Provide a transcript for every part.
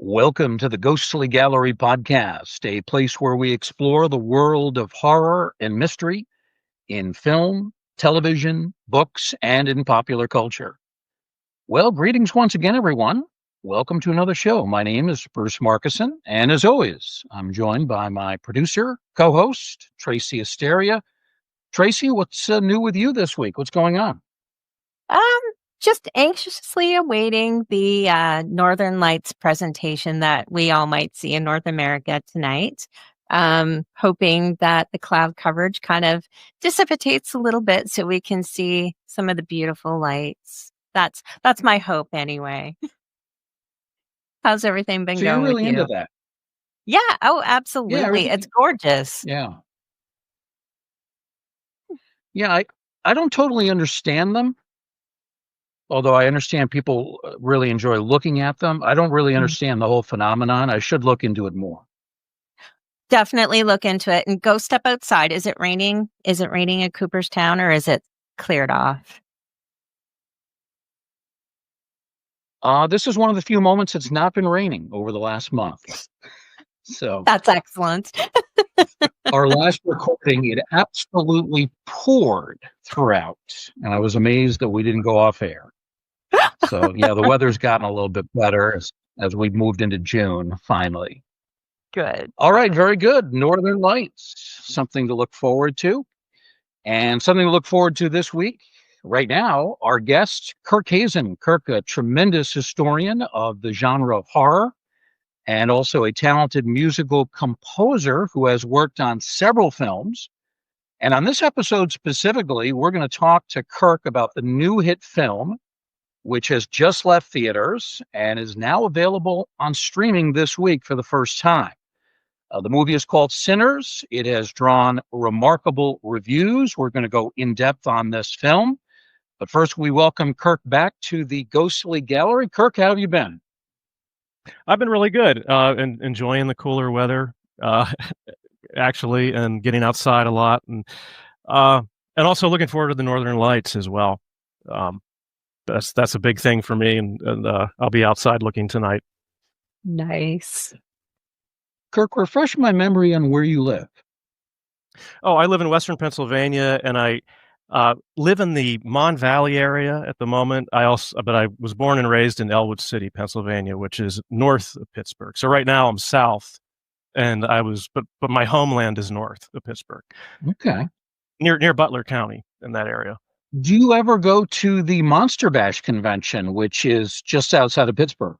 Welcome to the Ghostly Gallery podcast, a place where we explore the world of horror and mystery in film, television, books, and in popular culture. Well, greetings once again, everyone. Welcome to another show. My name is Bruce Markison, and as always, I'm joined by my producer, co-host, Tracy Asteria. Tracy, what's new with you this week? What's going on? Um, just anxiously awaiting the Northern Lights presentation that we all might see in North America tonight. Hoping that the cloud coverage kind of dissipates a little bit so we can see some of the beautiful lights. That's my hope anyway. How's everything been So you're going with really into you? that? Yeah, oh, Yeah, absolutely. It's everything. gorgeous. Yeah, yeah. I don't totally understand them. Although I understand people really enjoy looking at them, I don't really Mm. understand the whole phenomenon. I should look into it more. Definitely look into it and go step outside. Is it raining? Is it raining in Cooperstown or is it cleared off? This is one of the few moments it's not been raining over the last month. So That's excellent. our last recording, it absolutely poured throughout, and I was amazed that we didn't go off air. So yeah, the weather's gotten a little bit better as we've moved into June finally. Good. All right, very good. Northern Lights, something to look forward to. And something to look forward to this week. Right now, our guest, Kirk Hazen. Kirk, a tremendous historian of the genre of horror and also a talented musical composer who has worked on several films. And on this episode specifically, we're going to talk to Kirk about the new hit film, which has just left theaters and is now available on streaming this week for the first time. The movie is called Sinners. It has drawn remarkable reviews. We're going to go in depth on this film. But first, we welcome Kirk back to the Ghostly Gallery. Kirk, how have you been? I've been really good, and enjoying the cooler weather, uh, actually, and getting outside a lot, uh, and also looking forward to the Northern Lights as well. Um, that's a big thing for me, and I'll be outside looking tonight. Nice. Kirk, refresh my memory on where you live. Oh, I live in Western Pennsylvania, and I live in the Mon Valley area at the moment. But I was born and raised in Elwood City, Pennsylvania, which is north of Pittsburgh. So right now I'm south, and but my homeland is north of Pittsburgh, Okay. near Butler County in that area. Do you ever go to the Monster Bash convention, which is just outside of Pittsburgh?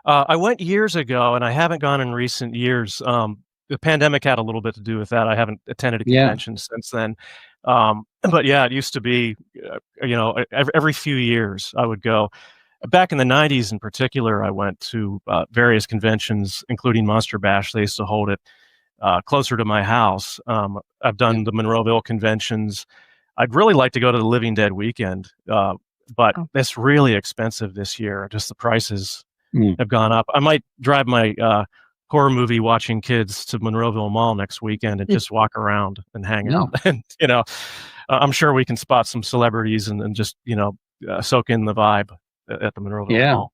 I went years ago, and I haven't gone in recent years. The pandemic had a little bit to do with that. I haven't attended a Yeah. convention since then. But yeah, it used to be, every few years I would go. Back in the 90s in particular, I went to various conventions, including Monster Bash. They used to hold it closer to my house. I've done the Monroeville conventions. I'd really like to go to the Living Dead weekend, but it's really expensive this year. Just the prices have gone up. I might drive my horror movie watching kids to Monroeville Mall next weekend and just walk around and hang out. And, I'm sure we can spot some celebrities and just, soak in the vibe at the Monroeville Mall.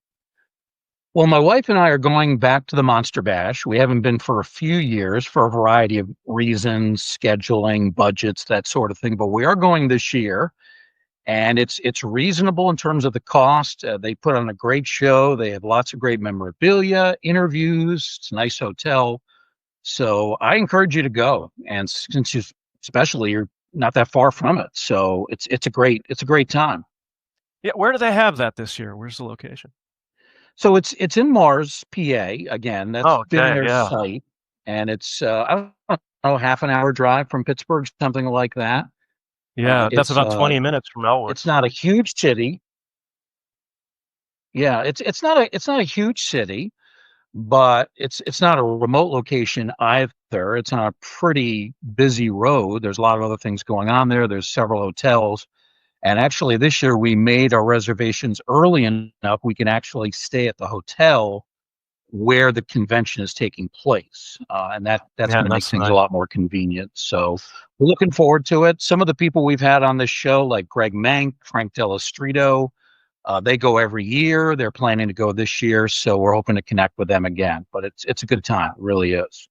Well, my wife and I are going back to the Monster Bash. We haven't been for a few years for a variety of reasons, scheduling, budgets, that sort of thing. But we are going this year, and it's reasonable in terms of the cost. They put on a great show. They have lots of great memorabilia, interviews. It's a nice hotel. So I encourage you to go. And since you're not that far from it, so it's a great time. Yeah, where do they have that this year? Where's the location? So it's in Mars, PA. Again, that's been their yeah. site, and it's I don't know, half an hour drive from Pittsburgh, something like that. Yeah, that's It's about 20 minutes from Elwood. it's not a huge city. Yeah, it's not a huge city, but it's not a remote location either. It's on a pretty busy road. There's a lot of other things going on there. There's several hotels. And actually, this year we made our reservations early enough we can actually stay at the hotel where the convention is taking place, and that's going to make things a lot more convenient. So we're looking forward to it. Some of the people we've had on this show, like Greg Mank, Frank Delastrito, They go every year. They're planning to go this year, so we're hoping to connect with them again. But it's a good time. It really is.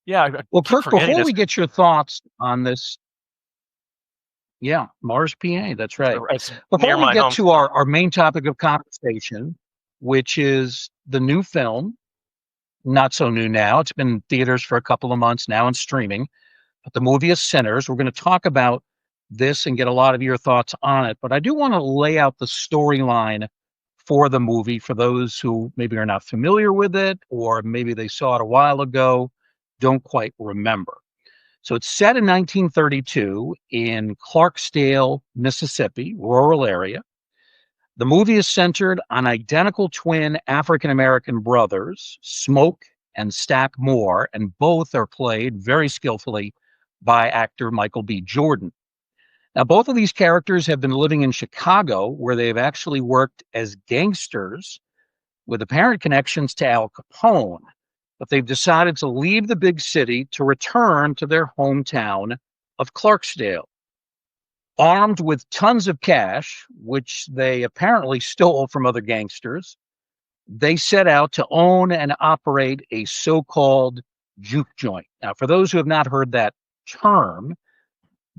Yeah, I Well, keep Kirk, forgetting before this. we get your thoughts on this, yeah, Mars, PA, that's right. It's Before near we my get home. to our main topic of conversation, which is the new film, not so new now. It's been in theaters for a couple of months now and streaming. But the movie is Sinners. We're going to talk about this and get a lot of your thoughts on it. But I do want to lay out the storyline for the movie for those who maybe are not familiar with it, or maybe they saw it a while ago, don't quite remember. So it's set in 1932 in Clarksdale, Mississippi, rural area. The movie is centered on identical twin African American brothers, Smoke and Stack Moore, and both are played very skillfully by actor Michael B. Jordan. Now, both of these characters have been living in Chicago, where they've actually worked as gangsters with apparent connections to Al Capone, but they've decided to leave the big city to return to their hometown of Clarksdale. Armed with tons of cash, which they apparently stole from other gangsters, they set out to own and operate a so-called juke joint. Now, for those who have not heard that term,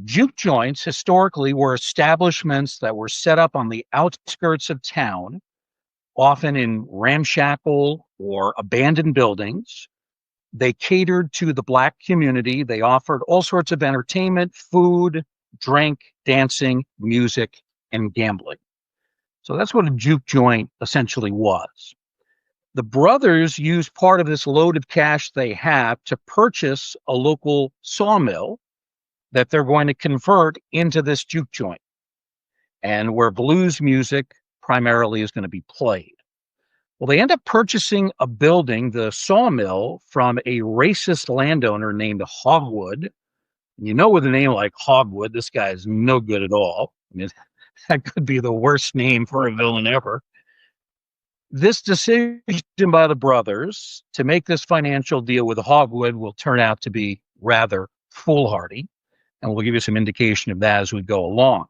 juke joints historically were establishments that were set up on the outskirts of town, often in ramshackle or abandoned buildings. They catered to the Black community. They offered all sorts of entertainment, food, drink, dancing, music, and gambling. So that's what a juke joint essentially was. The brothers used part of this load of cash they have to purchase a local sawmill that they're going to convert into this juke joint, and where blues music primarily is going to be played. Well, they end up purchasing a building, the sawmill, from a racist landowner named Hogwood. You know, with a name like Hogwood, this guy is no good at all. I mean, that could be the worst name for a villain ever. This decision by the brothers to make this financial deal with Hogwood will turn out to be rather foolhardy, and we'll give you some indication of that as we go along.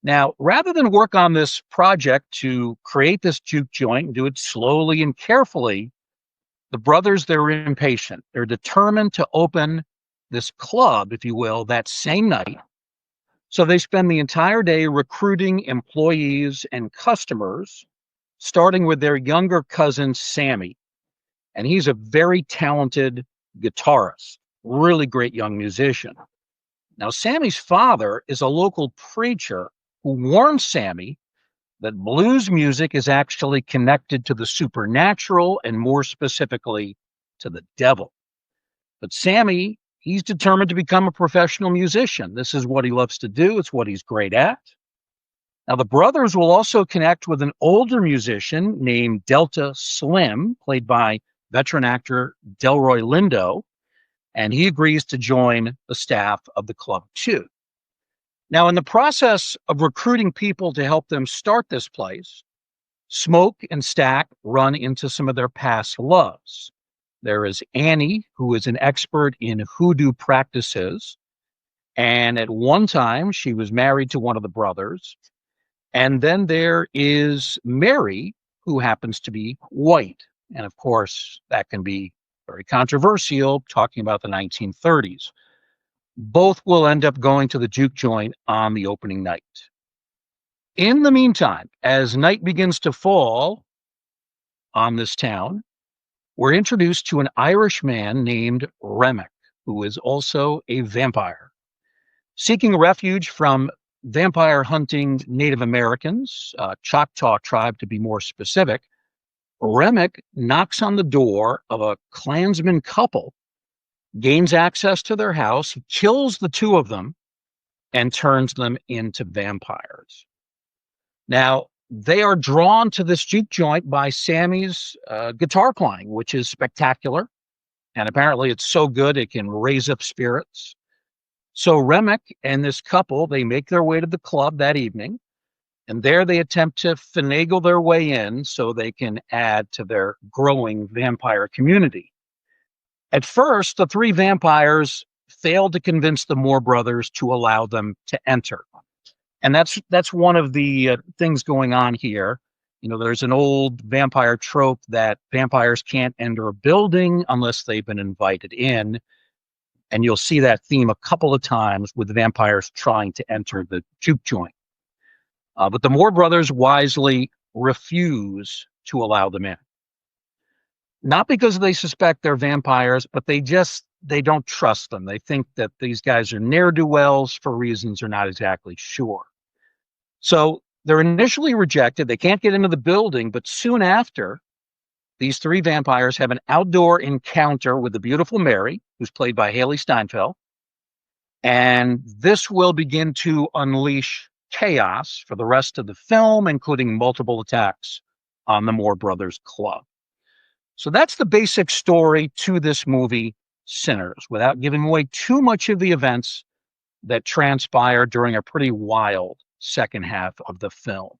Now, rather than work on this project to create this juke joint and do it slowly and carefully, the brothers, they're impatient. They're determined to open this club, if you will, that same night. So they spend the entire day recruiting employees and customers, starting with their younger cousin, Sammy. And he's a very talented guitarist, really great young musician. Now, Sammy's father is a local preacher who warns Sammy that blues music is actually connected to the supernatural and more specifically to the devil. But Sammy, he's determined to become a professional musician. This is what he loves to do. It's what he's great at. Now, the brothers will also connect with an older musician named Delta Slim, played by veteran actor Delroy Lindo, and he agrees to join the staff of the club too. Now, in the process of recruiting people to help them start this place, Smoke and Stack run into some of their past loves. There is Annie, who is an expert in hoodoo practices, and at one time she was married to one of the brothers. And then there is Mary, who happens to be white. And of course, that can be very controversial, talking about the 1930s. Both will end up going to the juke joint on the opening night. In the meantime, as night begins to fall on this town, we're introduced to an Irish man named Remick, who is also a vampire. Seeking refuge from vampire hunting Native Americans, Choctaw tribe to be more specific, Remick knocks on the door of a Klansman couple, gains access to their house, kills the two of them, and turns them into vampires. Now, they are drawn to this juke joint by Sammy's guitar playing, which is spectacular. And apparently it's so good it can raise up spirits. So Remick and this couple, they make their way to the club that evening. And there they attempt to finagle their way in so they can add to their growing vampire community. At first, the three vampires failed to convince the Moore brothers to allow them to enter. And that's one of the things going on here. You know, there's an old vampire trope that vampires can't enter a building unless they've been invited in. And you'll see that theme a couple of times with the vampires trying to enter the juke joint. But the Moore brothers wisely refuse to allow them in. Not because they suspect they're vampires, but they don't trust them. They think that these guys are ne'er-do-wells for reasons they're not exactly sure. So they're initially rejected. They can't get into the building, but soon after, these three vampires have an outdoor encounter with the beautiful Mary, who's played by Haley Steinfeld. And this will begin to unleash chaos for the rest of the film, including multiple attacks on the Moore Brothers Club. So that's the basic story to this movie, Sinners, without giving away too much of the events that transpire during a pretty wild second half of the film.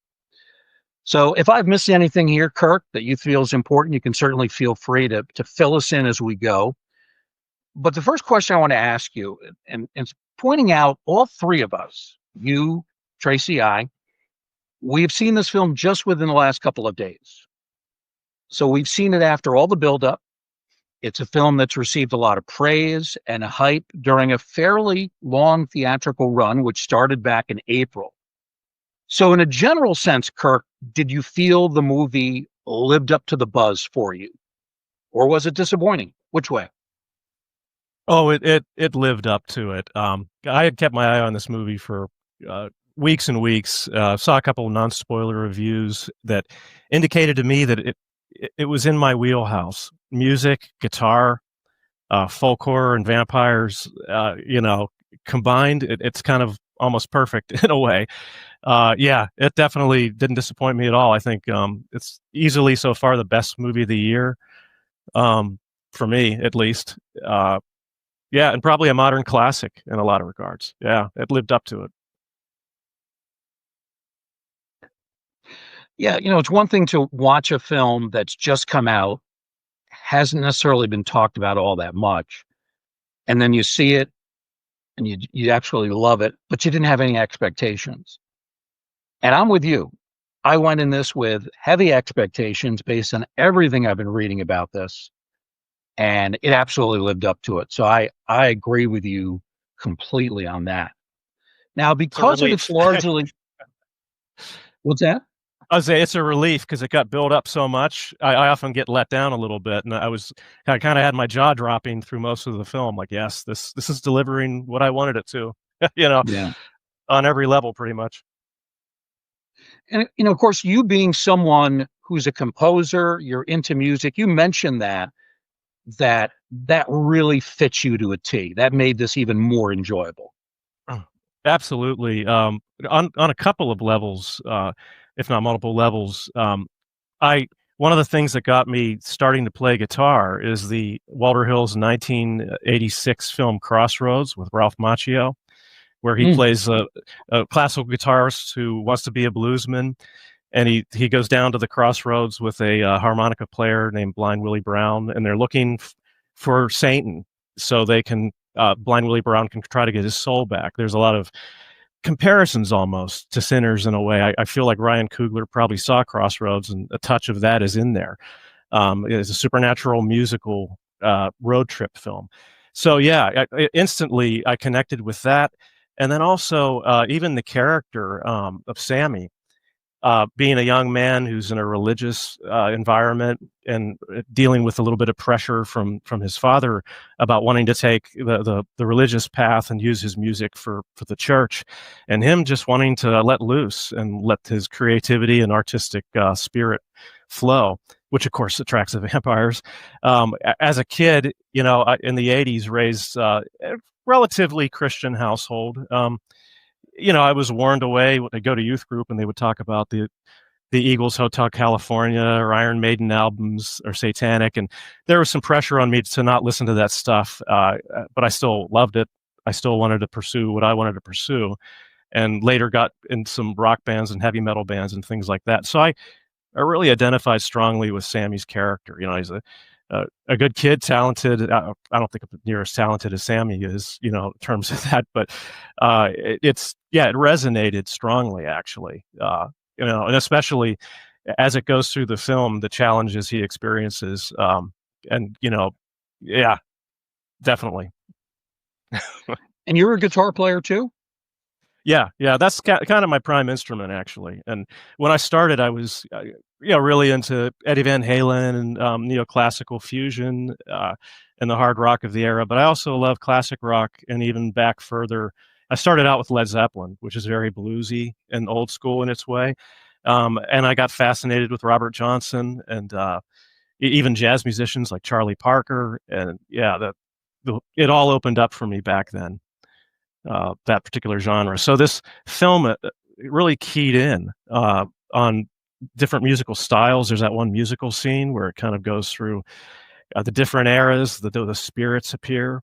So if I've missed anything here, Kirk, that you feel is important, you can certainly feel free to fill us in as we go. But the first question I want to ask you, and it's pointing out all three of us, you, Tracy, we've seen this film just within the last couple of days. So we've seen it after all the buildup. It's a film that's received a lot of praise and hype during a fairly long theatrical run, which started back in April. So in a general sense, Kirk, did you feel the movie lived up to the buzz for you? Or was it disappointing? Which way? Oh, it lived up to it. I had kept my eye on this movie for weeks and weeks. Saw a couple of non-spoiler reviews that indicated to me that it was in my wheelhouse. Music, guitar, folk horror, and vampires, combined. It's kind of almost perfect in a way. Yeah, it definitely didn't disappoint me at all. I think it's easily so far the best movie of the year, for me at least. Yeah, and probably a modern classic in a lot of regards. Yeah, it lived up to it. Yeah, it's one thing to watch a film that's just come out, hasn't necessarily been talked about all that much, and then you see it and you actually love it, but you didn't have any expectations. And I'm with you. I went in this with heavy expectations based on everything I've been reading about this, and it absolutely lived up to it. So I agree with you completely on that. Now, because of its largely... What's that? I would say it's a relief because it got built up so much. I often get let down a little bit, and I kind of had my jaw dropping through most of the film. Like, yes, this is delivering what I wanted it to, Yeah. On every level, pretty much. And, of course, you being someone who's a composer, you're into music, you mentioned that really fits you to a T. That made this even more enjoyable. Absolutely. On a couple of levels, if not multiple levels, one of the things that got me starting to play guitar is the Walter Hill's 1986 film Crossroads with Ralph Macchio, where he plays a classical guitarist who wants to be a bluesman, and he goes down to the crossroads with a harmonica player named Blind Willie Brown, and they're looking for Satan so they can Blind Willie Brown can try to get his soul back. There's a lot of comparisons almost to Sinners in a way. I feel like Ryan Coogler probably saw Crossroads, and a touch of that is in there. It's a supernatural musical road trip film. So yeah, instantly I connected with that. And then also even the character of Sammy, being a young man who's in a religious environment and dealing with a little bit of pressure from his father about wanting to take the religious path and use his music for the church, and him just wanting to let loose and let his creativity and artistic spirit flow, which of course attracts the vampires. As a kid, in the 80s, raised a relatively Christian household. I was warned away when I go to youth group and they would talk about the Eagles, Hotel California, or Iron Maiden albums or satanic. And there was some pressure on me to not listen to that stuff. But I still loved it. I still wanted to pursue what I wanted to pursue, and later got in some rock bands and heavy metal bands and things like that. So I really identified strongly with Sammy's character. He's a good kid, talented. I don't think I'm near as talented as Sammy is, in terms of that, but it resonated strongly, actually. And especially as it goes through the film, the challenges he experiences, and yeah, definitely. And you're a guitar player too? Yeah, that's kind of my prime instrument, actually. And when I started, I was, really into Eddie Van Halen and neoclassical fusion and the hard rock of the era. But I also love classic rock, and even back further, I started out with Led Zeppelin, which is very bluesy and old school in its way. And I got fascinated with Robert Johnson and even jazz musicians like Charlie Parker. And yeah, it all opened up for me back then. That particular genre. So this film it really keyed in on different musical styles. There's that one musical scene where it kind of goes through the different eras, the spirits appear.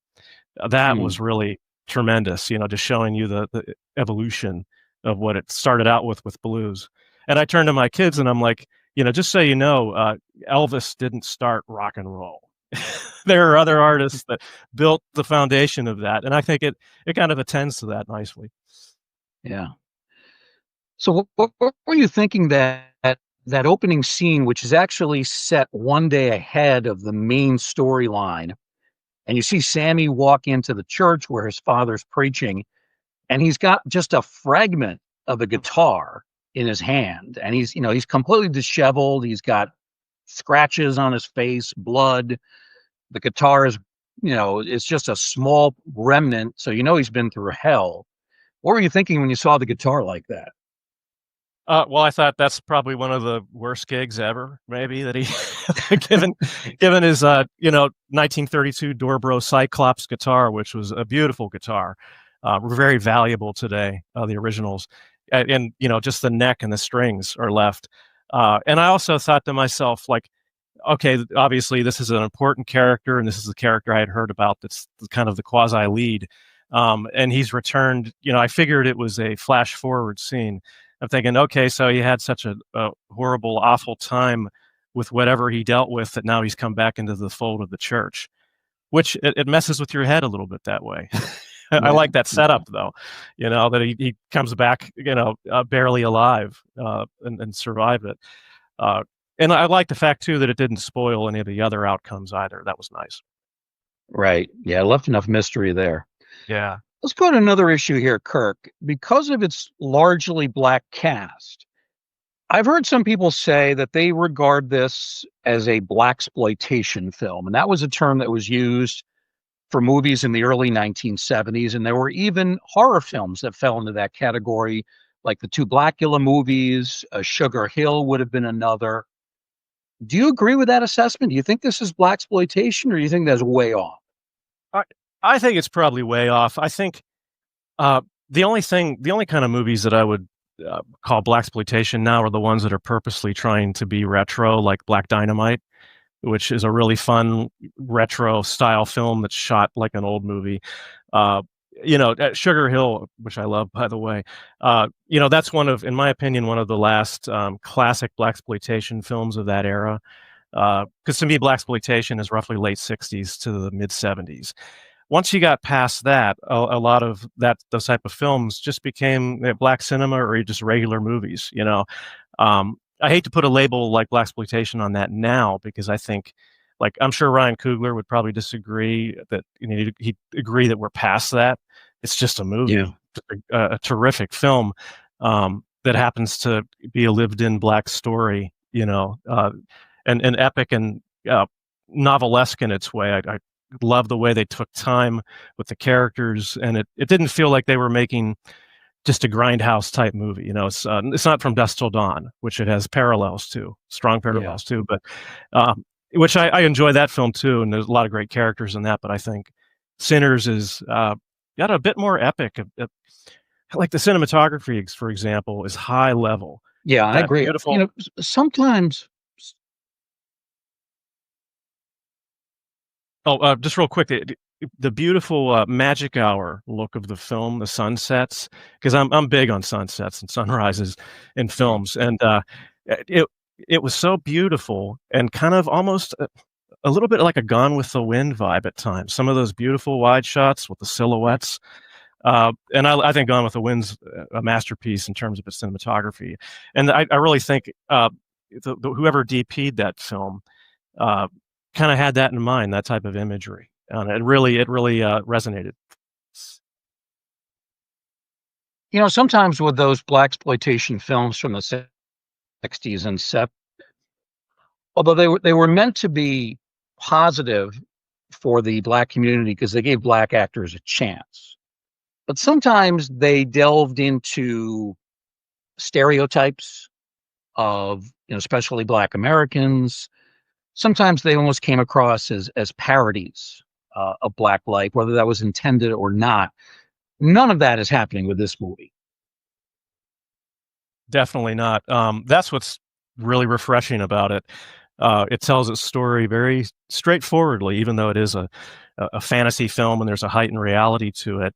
That was really tremendous, just showing you the evolution of what it started out with blues. And I turned to my kids and I'm like, just so you know, Elvis didn't start rock and roll. There are other artists that built the foundation of that, and I think it kind of attends to that nicely. Yeah. So what were you thinking that opening scene, which is actually set one day ahead of the main storyline, and you see Sammy walk into the church where his father's preaching, and he's got just a fragment of a guitar in his hand, and he's completely disheveled. He's got scratches on his face, blood. The guitar is, it's just a small remnant, so he's been through hell. What were you thinking when you saw the guitar like that? Well, I thought that's probably one of the worst gigs ever, maybe, that he given his 1932 Dobro Cyclops guitar, which was a beautiful guitar, very valuable today, the originals, and just the neck and the strings are left. And I also thought to myself, like, okay, obviously this is an important character, and this is the character I had heard about that's kind of the quasi lead, and he's returned. I figured it was a flash forward scene. I'm thinking, okay, so he had such a horrible, awful time with whatever he dealt with that now he's come back into the fold of the church, which it messes with your head a little bit that way. I like that setup, though, that he comes back, barely alive and survived it. And I like the fact, too, that it didn't spoil any of the other outcomes either. That was nice. Right. Yeah, left enough mystery there. Yeah. Let's go to another issue here, Kirk. Because of its largely black cast, I've heard some people say that they regard this as a blaxploitation film, and that was a term that was used for movies in the early 1970s, and there were even horror films that fell into that category, like the two Blackula movies. Sugar Hill would have been another. Do you agree with that assessment? Do you think this is blaxploitation, or do you think that's way off? I think it's probably way off. I think the only kind of movies that I would call blaxploitation now are the ones that are purposely trying to be retro, like Black Dynamite, which is a really fun retro style film that's shot like an old movie. Sugar Hill, which I love, by the way, that's in my opinion, one of the last classic blaxploitation films of that era. Because to me, blaxploitation is roughly late 60s to the mid 70s. Once you got past that, a lot of those type of films just became black cinema or just regular movies. I hate to put a label like blaxploitation on that now, because I think, like, I'm sure Ryan Coogler would probably disagree that he'd agree that we're past that. It's just a movie, a terrific film that happens to be a lived-in black story, and epic and novelesque in its way. I love the way they took time with the characters, and it didn't feel like they were making just a grindhouse type movie. It's not From Dusk Till Dawn, which it has strong parallels to, but which I enjoy that film too, and there's a lot of great characters in that. But I think Sinners is got a bit more epic. Like the cinematography, for example, is high level. Yeah, I agree. Beautiful. Sometimes. Oh, just real quick, the beautiful magic hour look of the film, the sunsets, because I'm big on sunsets and sunrises in films, and it was so beautiful and kind of almost a little bit like a Gone with the Wind vibe at times. Some of those beautiful wide shots with the silhouettes. And I think Gone with the Wind's a masterpiece in terms of its cinematography. And I really think whoever DP'd that film kind of had that in mind, that type of imagery. And it really resonated. Sometimes with those blaxploitation films from the 60s and 70s, although they were meant to be positive for the Black community because they gave Black actors a chance, but sometimes they delved into stereotypes of, especially Black Americans. Sometimes they almost came across as parodies of Black life, whether that was intended or not. None of that is happening with this movie. Definitely not. That's what's really refreshing about it. It tells its story very straightforwardly, even though it is a fantasy film and there's a heightened reality to it.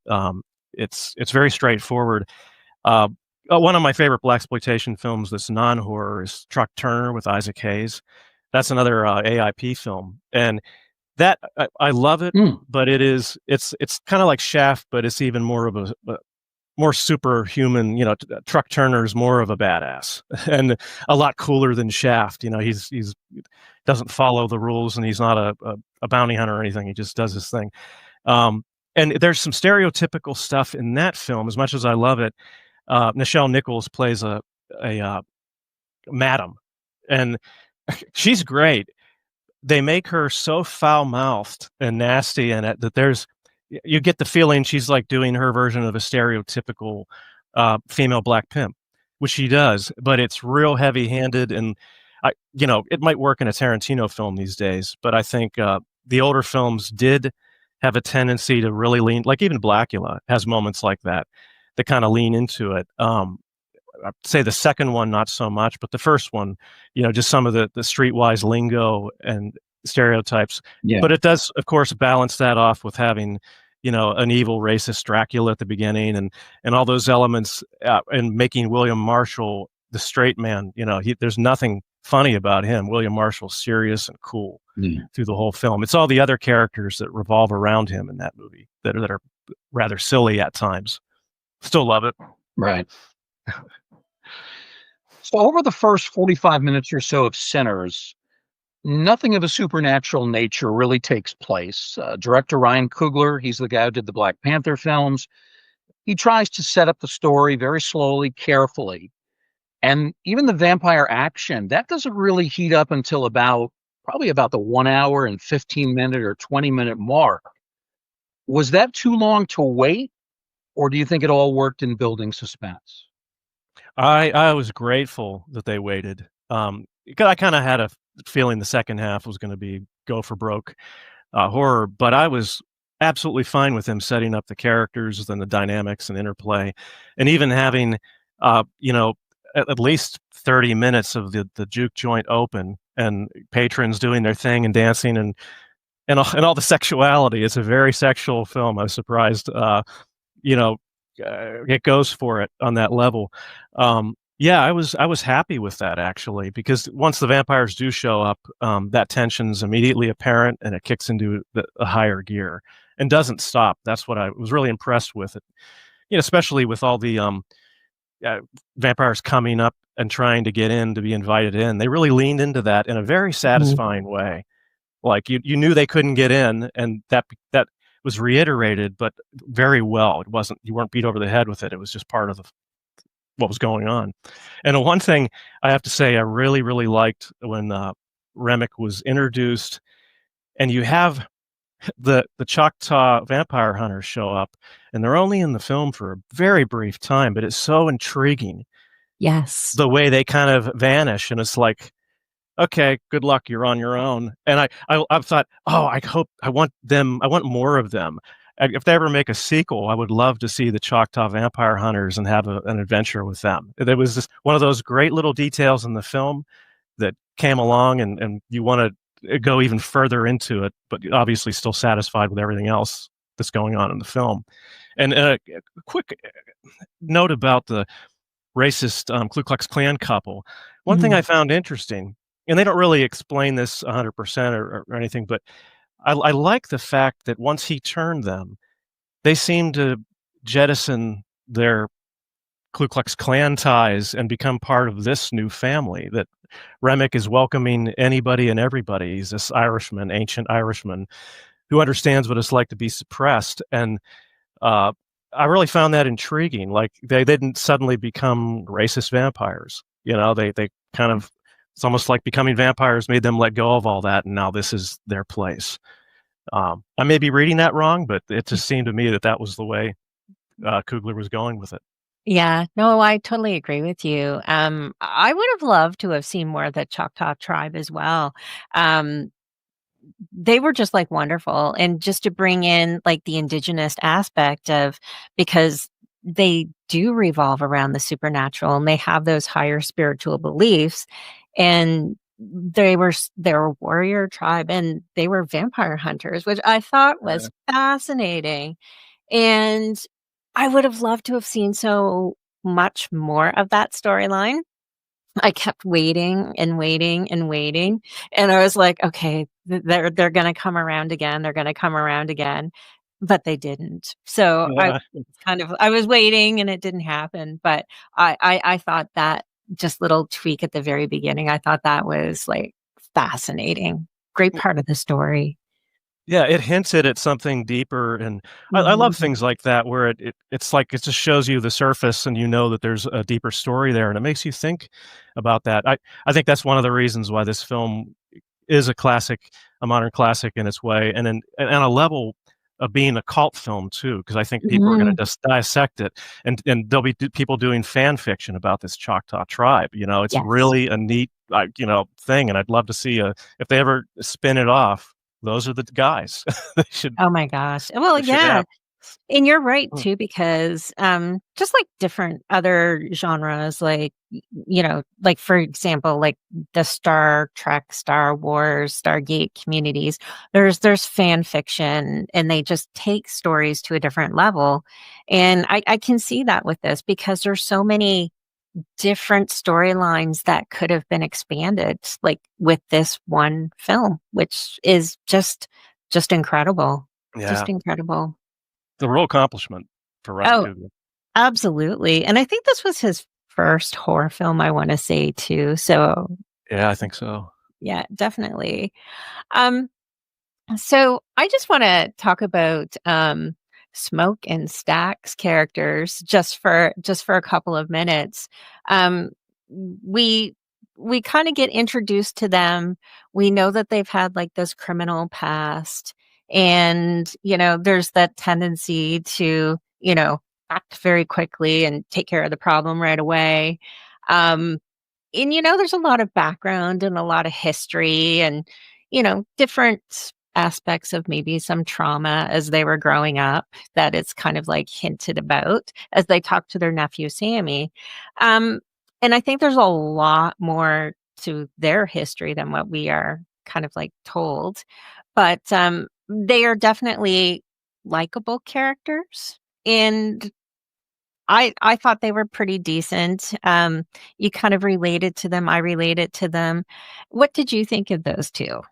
It's very straightforward. One of my favorite blaxploitation films that's non-horror is Truck Turner with Isaac Hayes. That's another AIP film, and that I love it. But it's kind of like Shaft, but it's even more of a more superhuman. Truck Turner's more of a badass and a lot cooler than Shaft. He's doesn't follow the rules, and he's not a bounty hunter or anything. He just does his thing. And there's some stereotypical stuff in that film. As much as I love it, Nichelle Nichols plays a madam, and she's great. They make her so foul-mouthed and nasty in it that you get the feeling she's like doing her version of a stereotypical female Black pimp, which she does, but it's real heavy-handed, and it might work in a Tarantino film these days, but I think the older films did have a tendency to really lean, like even Blackula has moments like that kind of lean into it. I'd say the second one, not so much, but the first one, just some of the streetwise lingo and stereotypes. Yeah. But it does, of course, balance that off with having, an evil racist Dracula at the beginning and all those elements, and making William Marshall the straight man. There's nothing funny about him. William Marshall's serious and cool through the whole film. It's all the other characters that revolve around him in that movie that are rather silly at times. Still love it. Right. So over the first 45 minutes or so of Sinners, nothing of a supernatural nature really takes place. Director Ryan Coogler, he's the guy who did the Black Panther films. He tries to set up the story very slowly, carefully. And even the vampire action, that doesn't really heat up until probably about the 1 hour and 15-minute or 20-minute mark. Was that too long to wait, or do you think it all worked in building suspense? I was grateful that they waited. Because I kind of had a feeling the second half was going to be go for broke horror, but I was absolutely fine with them setting up the characters and the dynamics and interplay, and even having at least 30 minutes of the juke joint open and patrons doing their thing and dancing and all the sexuality. It's a very sexual film. I was surprised. It goes for it on that level. Yeah, I was happy with that, actually, because once the vampires do show up, that tension's immediately apparent and it kicks into a higher gear and doesn't stop. That's what I was really impressed with it. Especially with all the vampires coming up and trying to get in to be invited in. They really leaned into that in a very satisfying way. Like you knew they couldn't get in, and that was reiterated, but very well. You weren't beat over the head with it. It was just part of what was going on. And one thing I have to say, I really, really liked when Remick was introduced, and you have the Choctaw vampire hunters show up, and they're only in the film for a very brief time, but it's so intriguing. Yes. The way they kind of vanish, and it's like, okay, good luck, you're on your own. And I thought, I want more of them. If they ever make a sequel, I would love to see the Choctaw vampire hunters and have an adventure with them. There was just one of those great little details in the film that came along, and you want to go even further into it, but obviously still satisfied with everything else that's going on in the film. And a quick note about the racist Ku Klux Klan couple. One thing I found interesting, and they don't really explain this 100% or anything, but I like the fact that once he turned them, they seem to jettison their Ku Klux Klan ties and become part of this new family, that Remick is welcoming anybody and everybody. He's this Irishman, ancient Irishman, who understands what it's like to be suppressed. And uh, I really found that intriguing. Like, they didn't suddenly become racist vampires. They kind of, it's almost like becoming vampires made them let go of all that, and now this is their place. I may be reading that wrong, but it just seemed to me that that was the way Coogler was going with it. Yeah, no, I totally agree with you. I would have loved to have seen more of the Choctaw tribe as well. Um, they were just like wonderful, and just to bring in like the indigenous aspect of, because they do revolve around the supernatural and they have those higher spiritual beliefs, and they're a warrior tribe and they were vampire hunters, which I thought was fascinating. And I would have loved to have seen so much more of that storyline. I kept waiting and waiting and waiting, and I was like, "Okay, they're gonna come around again, they're gonna come around again," but they didn't. So Yeah. I was waiting and it didn't happen, but I thought that just little tweak at the very beginning, I thought that was, like, fascinating. Great part of the story. Yeah, it hinted at something deeper, and I love Mhm. things like that where it's like it just shows you the surface, and you know that there's a deeper story there, and it makes you think about that. I think that's one of the reasons why this film is a classic, a modern classic in its way, and on a level of being a cult film too, because I think people are going to Mhm. just dissect it, and there'll be people doing fan fiction about this Choctaw tribe. It's Yes. really a neat, thing, and I'd love to see if they ever spin it off. Those are the guys. They should Oh my gosh. Well, they should yeah. have. And you're right Mm, too, because just like different other genres, like like for example, like the Star Trek, Star Wars, Stargate communities, there's fan fiction, and they just take stories to a different level. And I can see that with this, because there's so many different storylines that could have been expanded, like with this one film, which is just incredible. yeah, Just incredible. the real accomplishment for Ryan Oh, Coogler. absolutely, and I think this was his first horror film, I wanna say too, so, Yeah, I think so. yeah, definitely. Um, so I just wanna talk about, Smoke and Stack's characters just for a couple of minutes. Um, we we kinda get introduced to them. We know that they've had, like, this criminal past, and, there's that tendency to, act very quickly and take care of the problem right away. Um, and, there's a lot of background and a lot of history and, different aspects of maybe some trauma as they were growing up, that it's kind of like hinted about as they talk to their nephew, Sammy. Um, and I think there's a lot more to their history than what we are kind of like told. But they are definitely likable characters. And I thought they were pretty decent. You kind of related to them. I related to them. What did you think of those 2?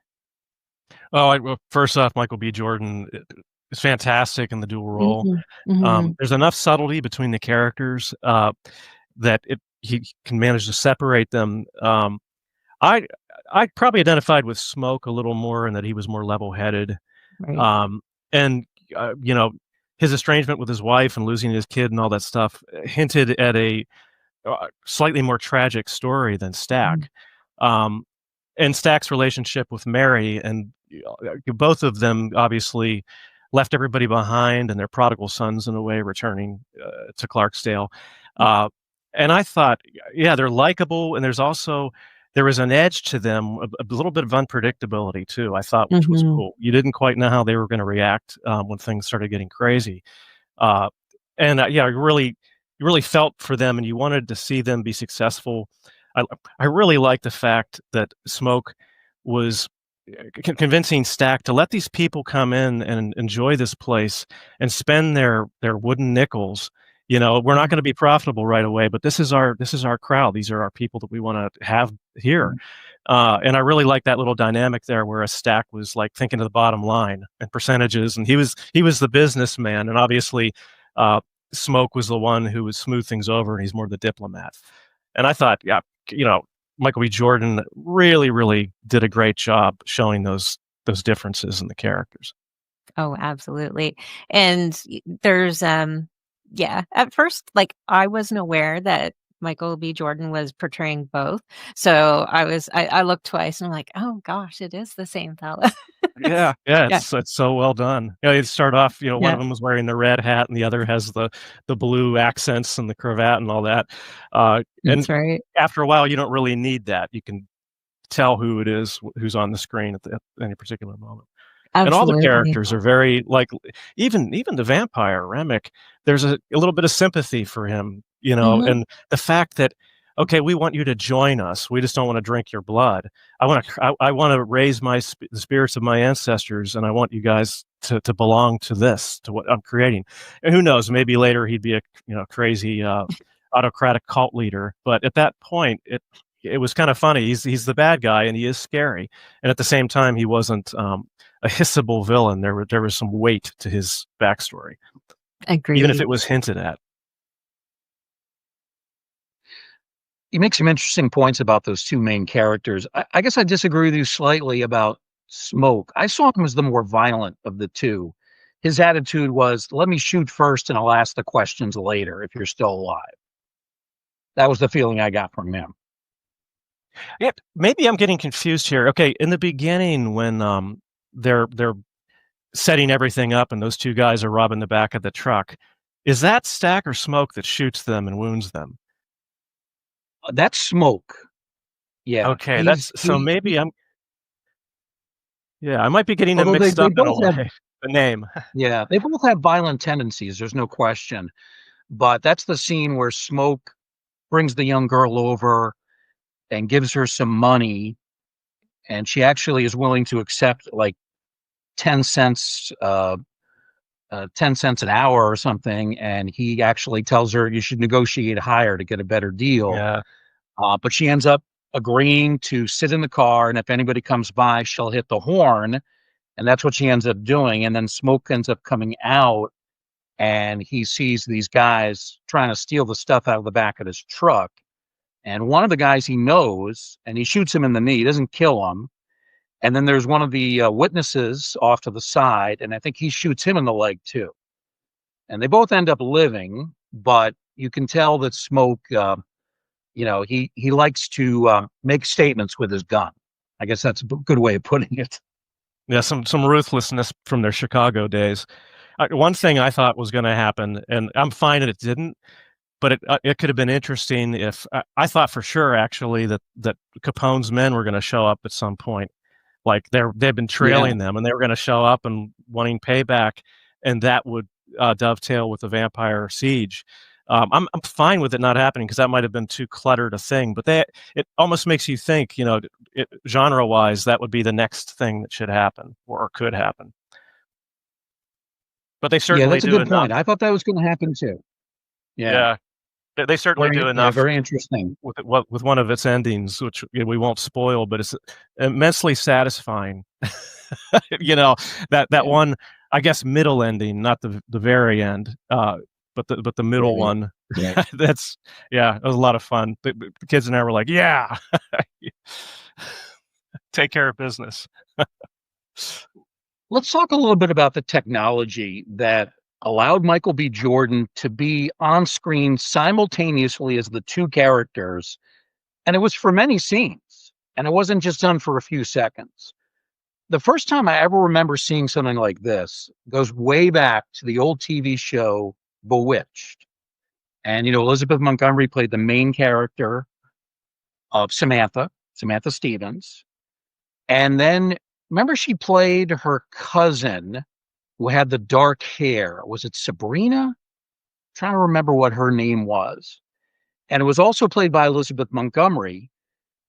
Well, first off, Michael B. Jordan is fantastic in the dual role. Mhm, mhm. There's enough subtlety between the characters that he can manage to separate them. I I probably identified with Smoke a little more in that he was more level-headed. Right. Um, and, his estrangement with his wife and losing his kid and all that stuff hinted at a slightly more tragic story than Mhm. Stack. Um, and Stack's relationship with Mary, and both of them obviously left everybody behind, and they're prodigal sons in a way, returning to Clarksdale. Uh, and I thought, yeah, they're likable, and there was an edge to them, a little bit of unpredictability too. I thought, which was Mhm. cool. You didn't quite know how they were going to react when things started getting crazy. Uh, and yeah, you really felt for them, and you wanted to see them be successful. I I really like the fact that Smoke was convincing Stack to let these people come in and enjoy this place and spend their wooden nickels We're not going to be profitable right away, but this is our crowd. These are our people that we want to have here. And I really like that little dynamic there, where a Stack was like thinking of the bottom line and percentages, and he was the businessman, and obviously Smoke was the one who would smooth things over, and he's more the diplomat. And I thought, Michael B. Jordan really, really did a great job showing those differences in the characters. Oh, absolutely. And there's at first, like, I wasn't aware that Michael B. Jordan was portraying both. So I looked twice and I'm like, oh gosh, it is the same fella. Yeah, it's so well done. You start off, one of them was wearing the red hat and the other has the blue accents and the cravat and all that. That's right. After a while, you don't really need that. You can tell who it is, who's on the screen at any particular moment. Absolutely. And all the characters are very, like, even the vampire, Remick, there's a little bit of sympathy for him, and the fact that, okay, we want you to join us. We just don't want to drink your blood. I want to raise the spirits of my ancestors, and I want you guys to belong to this, to what I'm creating. And who knows, maybe later he'd be a crazy autocratic cult leader. But at that point, it was kind of funny. He's the bad guy, and he is scary. And at the same time, he wasn't a hissable villain. There was some weight to his backstory. Agreed. Even if it was hinted at. You make some interesting points about those two main characters. I guess I disagree with you slightly about Smoke. I saw him as the more violent of the two. His attitude was, let me shoot first and I'll ask the questions later if you're still alive. That was the feeling I got from him. Yeah, maybe I'm getting confused here. Okay, in the beginning when they're setting everything up and those two guys are robbing the back of the truck, is that Stack or Smoke that shoots them and wounds them? That's Smoke. Yeah. Okay, maybe I'm. Yeah, I might be getting them mixed up in a way. The name. Yeah, they both have violent tendencies. There's no question. But that's the scene where Smoke brings the young girl over and gives her some money, and she actually is willing to accept like 10 cents an hour or something, and he actually tells her you should negotiate higher to get a better deal. Yeah. But she ends up agreeing to sit in the car, and if anybody comes by, she'll hit the horn, and that's what she ends up doing. And then Smoke ends up coming out, and he sees these guys trying to steal the stuff out of the back of his truck. And one of the guys he knows, and he shoots him in the knee. He doesn't kill him. And then there's one of the witnesses off to the side, and I think he shoots him in the leg too. And they both end up living, but you can tell that Smoke, he likes to make statements with his gun. I guess that's a good way of putting it. Yeah, some ruthlessness from their Chicago days. One thing I thought was going to happen, and I'm fine that it didn't, but it could have been interesting if I thought for sure actually that Capone's men were going to show up at some point. Like they've been trailing them, and they were going to show up and wanting payback, and that would dovetail with the vampire siege. I'm fine with it not happening because that might have been too cluttered a thing. But it almost makes you think, genre-wise, that would be the next thing that should happen or could happen. But they certainly that's a good point. I thought that was going to happen too. Yeah. They certainly do enough. Very interesting with one of its endings, which we won't spoil, but it's immensely satisfying. That one, I guess, middle ending, not the very end, but the middle one. Yeah. It was a lot of fun. The kids and I were like, yeah, take care of business. Let's talk a little bit about the technology that allowed Michael B. Jordan to be on screen simultaneously as the two characters. And it was for many scenes. And it wasn't just done for a few seconds. The first time I ever remember seeing something like this goes way back to the old TV show Bewitched. And, Elizabeth Montgomery played the main character of Samantha Stevens. And then, remember, she played her cousin who had the dark hair. Was it Sabrina? I'm trying to remember what her name was. And it was also played by Elizabeth Montgomery.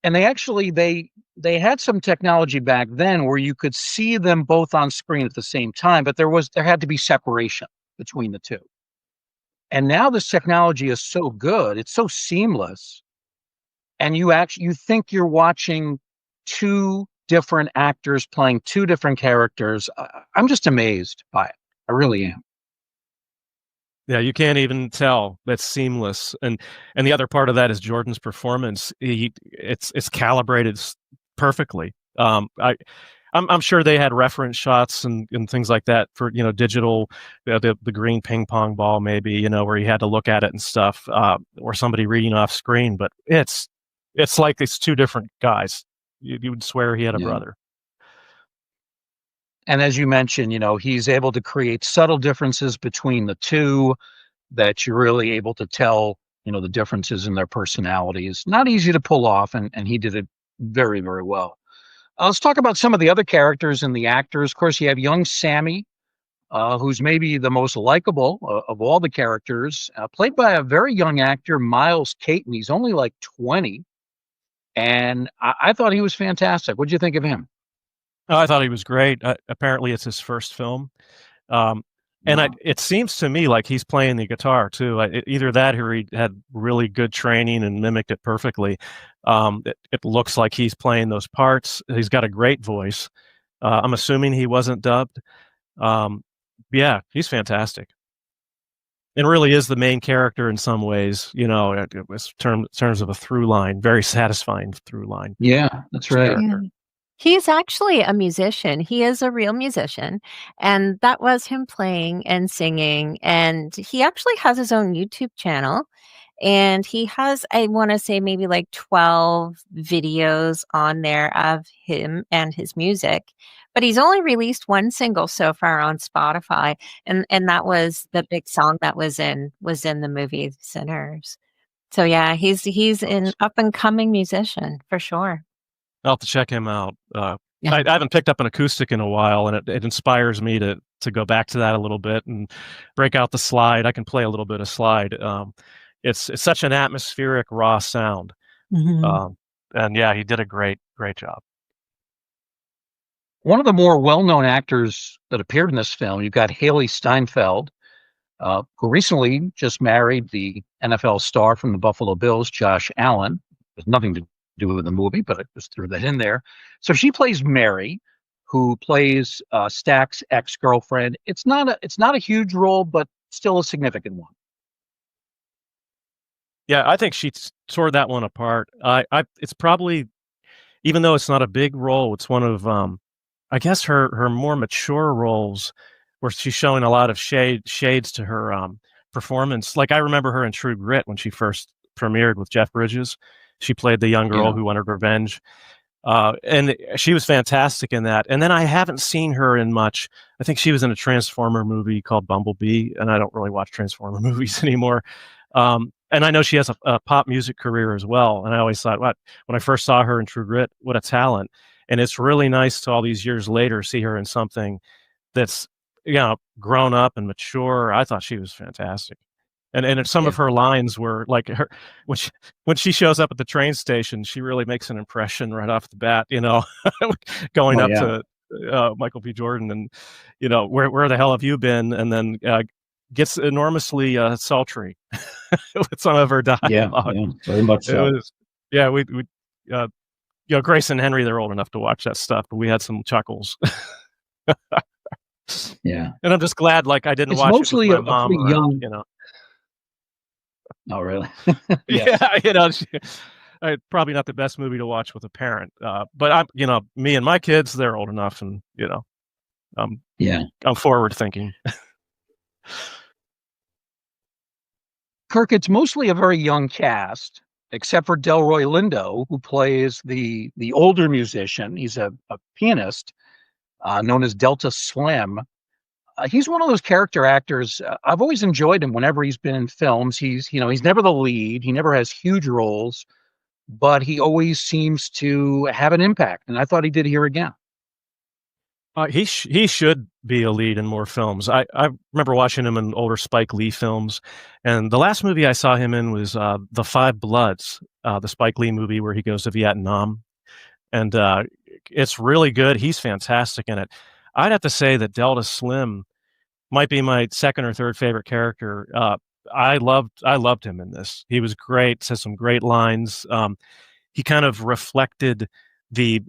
And they actually, they had some technology back then where you could see them both on screen at the same time, but there had to be separation between the two. And now this technology is so good, it's so seamless, and you think you're watching two different actors playing two different characters. I'm just amazed by it. I really am. Yeah, you can't even tell. That's seamless. And the other part of that is Jordan's performance. It's calibrated perfectly. I'm sure they had reference shots and things like that for, digital, the green ping pong ball, maybe, where you had to look at it and stuff, or somebody reading off screen. But it's like it's two different guys. You would swear he had a brother. And as you mentioned, he's able to create subtle differences between the two that you're really able to tell, the differences in their personalities. Not easy to pull off, and he did it very, very well. Let's talk about some of the other characters and the actors. Of course, you have young Sammy, who's maybe the most likable of all the characters, played by a very young actor, Miles Caton. He's only like 20, and I thought he was fantastic. What did you think of him? Oh, I thought he was great. Apparently, it's his first film. It seems to me like he's playing the guitar too. Either that or he had really good training and mimicked it perfectly. It looks like he's playing those parts. He's got a great voice. I'm assuming he wasn't dubbed. Yeah, he's fantastic. And really is the main character in some ways, in terms of a through line, very satisfying through line. Yeah, that's right. Yeah. He's actually a musician. He is a real musician, and that was him playing and singing, and he actually has his own YouTube channel, and he has, I wanna say, maybe, like, 12 videos on there of him and his music, but he's only released one single so far on Spotify, and that was the big song that was in the movie Sinners. So, yeah, he's an up-and-coming musician for sure. I'll have to check him out. Yeah. I haven't picked up an acoustic in a while, and it inspires me to go back to that a little bit and break out the slide. I can play a little bit of slide. It's such an atmospheric, raw sound. Mhm. And yeah, he did a great job. One of the more well-known actors that appeared in this film, you've got Haley Steinfeld, who recently just married the NFL star from the Buffalo Bills, Josh Allen. There's nothing to do with the movie, but I just threw that in there. So she plays Mary, who plays Stack's ex-girlfriend. It's not a huge role, but still a significant one. Yeah, I think she tore that one apart. It's probably, even though it's not a big role, it's one of I guess her more mature roles where she's showing a lot of shades to her performance. Like I remember her in True Grit when she first premiered with Jeff Bridges. She played the young girl who wanted revenge. And she was fantastic in that. And then I haven't seen her in much. I think she was in a Transformer movie called Bumblebee, and I don't really watch Transformer movies anymore. And I know she has a pop music career as well. And I always thought, when I first saw her in True Grit, what a talent. And it's really nice to all these years later see her in something that's, grown up and mature. I thought she was fantastic. And some of her lines were like her when she shows up at the train station, she really makes an impression right off the bat, going up to Michael B. Jordan and, where the hell have you been? And then gets enormously sultry with some of her dialogue. Yeah, very much so. Grace and Henry, they're old enough to watch that stuff, but we had some chuckles. Yeah. And I'm just glad, I didn't watch mostly it with my mom around, Oh, really? Yeah, probably not the best movie to watch with a parent. But me and my kids, they're old enough, and I'm forward thinking. Kirk, it's mostly a very young cast, except for Delroy Lindo, who plays the older musician. He's a pianist known as Delta Slim. He's one of those character actors. I've always enjoyed him whenever he's been in films. He's never the lead. He never has huge roles, but he always seems to have an impact. And I thought he did here again. He should be a lead in more films. I remember watching him in older Spike Lee films, and the last movie I saw him in was The Five Bloods, the Spike Lee movie where he goes to Vietnam, and it's really good. He's fantastic in it. I'd have to say that Delta Slim might be my second or third favorite character. I loved him in this. He was great. Says some great lines. He kind of reflected the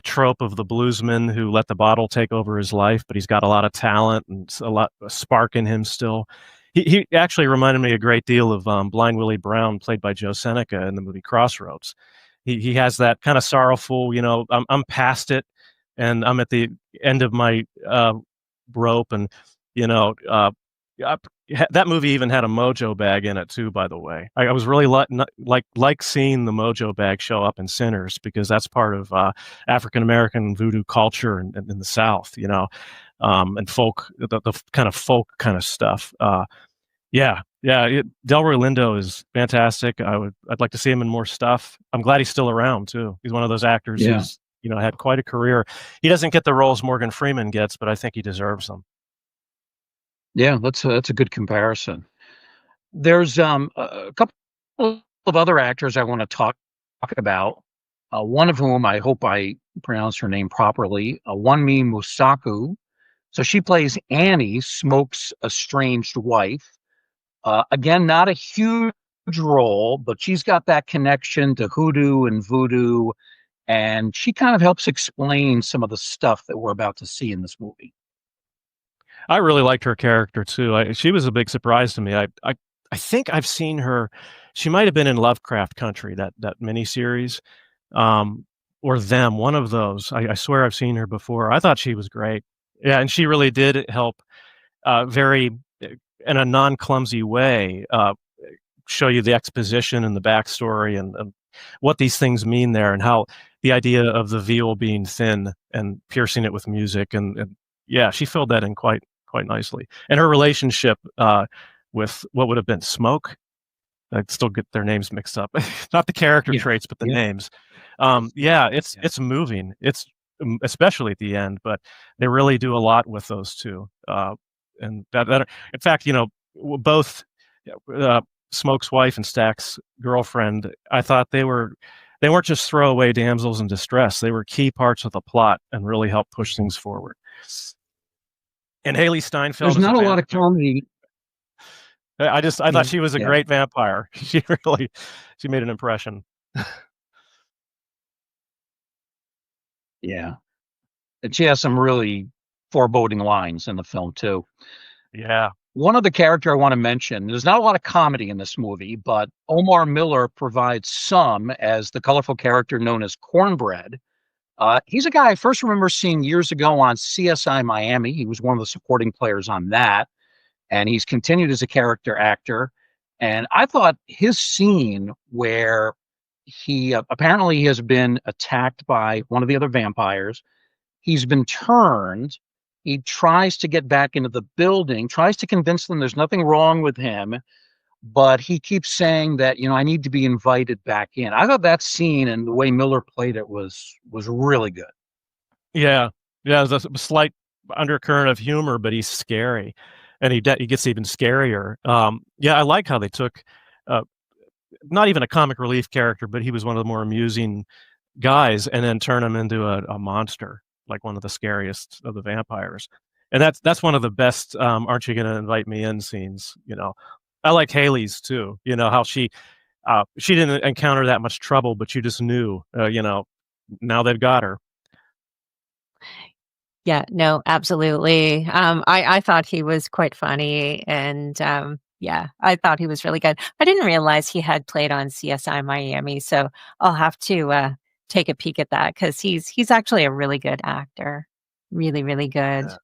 trope of the bluesman who let the bottle take over his life, but he's got a lot of talent and a spark in him still. He actually reminded me a great deal of Blind Willie Brown, played by Joe Seneca in the movie Crossroads. He has that kind of sorrowful, I'm past it, and I'm at the end of my rope, and that movie even had a mojo bag in it too. By the way, I was really like seeing the mojo bag show up in Sinners, because that's part of African American voodoo culture in the South, and folk, the kind of folk kind of stuff. Delroy Lindo is fantastic. I'd like to see him in more stuff. I'm glad he's still around too. He's one of those actors who's had quite a career. He doesn't get the roles Morgan Freeman gets, but I think he deserves them. Yeah, that's a good comparison. There's a couple of other actors I want to talk about. One of whom, I hope I pronounce her name properly, Wunmi Mosaku. So she plays Annie, Smoke's estranged wife. Again, not a huge role, but she's got that connection to hoodoo and voodoo, and she kind of helps explain some of the stuff that we're about to see in this movie. I really liked her character too. She was a big surprise to me. I think I've seen her. She might have been in Lovecraft Country, that miniseries, or Them. One of those. I swear I've seen her before. I thought she was great. Yeah, and she really did help, very in a non-clumsy way, show you the exposition and the backstory and what these things mean there, and how the idea of the veal being thin and piercing it with music, and yeah, she filled that in quite nicely. And her relationship with what would have been Smoke, I still get their names mixed up. Not the character traits, but the names. It's moving. It's especially at the end, but they really do a lot with those two. And that in fact, both Smoke's wife and Stack's girlfriend, I thought they weren't just throwaway damsels in distress. They were key parts of the plot and really helped push things forward. And Haley Steinfeld. There's not a lot of comedy. I thought she was a great vampire. She made an impression. Yeah. And she has some really foreboding lines in the film too. Yeah. One other character I want to mention, there's not a lot of comedy in this movie, but Omar Miller provides some as the colorful character known as Cornbread. He's a guy I first remember seeing years ago on CSI Miami. He was one of the supporting players on that, and he's continued as a character actor. And I thought his scene where he apparently has been attacked by one of the other vampires, he's been turned, he tries to get back into the building, tries to convince them there's nothing wrong with him, but he keeps saying that, I need to be invited back in. I thought that scene and the way Miller played it was really good. Yeah. There's a slight undercurrent of humor, but he's scary, and he gets even scarier. I like how they took not even a comic relief character, but he was one of the more amusing guys, and then turn him into a monster, like one of the scariest of the vampires. And that's one of the best aren't you gonna invite me in scenes. I liked Haley's too. How she didn't encounter that much trouble, but you just knew, now they've got her. Yeah, no, absolutely. I thought he was quite funny, and I thought he was really good. I didn't realize he had played on CSI Miami, so I'll have to take a peek at that, because he's actually a really good actor, really, really good. Yeah.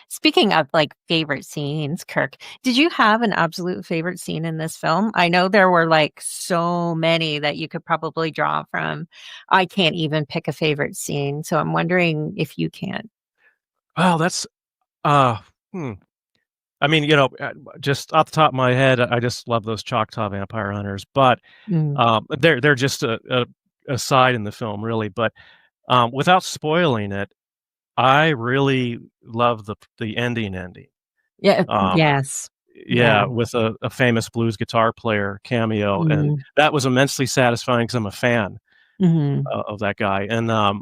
Speaking of like favorite scenes, Kirk, did you have an absolute favorite scene in this film? I know there were like so many that you could probably draw from. I can't even pick a favorite scene, so I'm wondering if you can. Well, that's I mean, just off the top of my head, I just love those Choctaw vampire hunters, but they're just a side in the film, really. But without spoiling it, I really love the ending. Yeah. Yes. Yeah, with a famous blues guitar player cameo, and that was immensely satisfying because I'm a fan of that guy. And that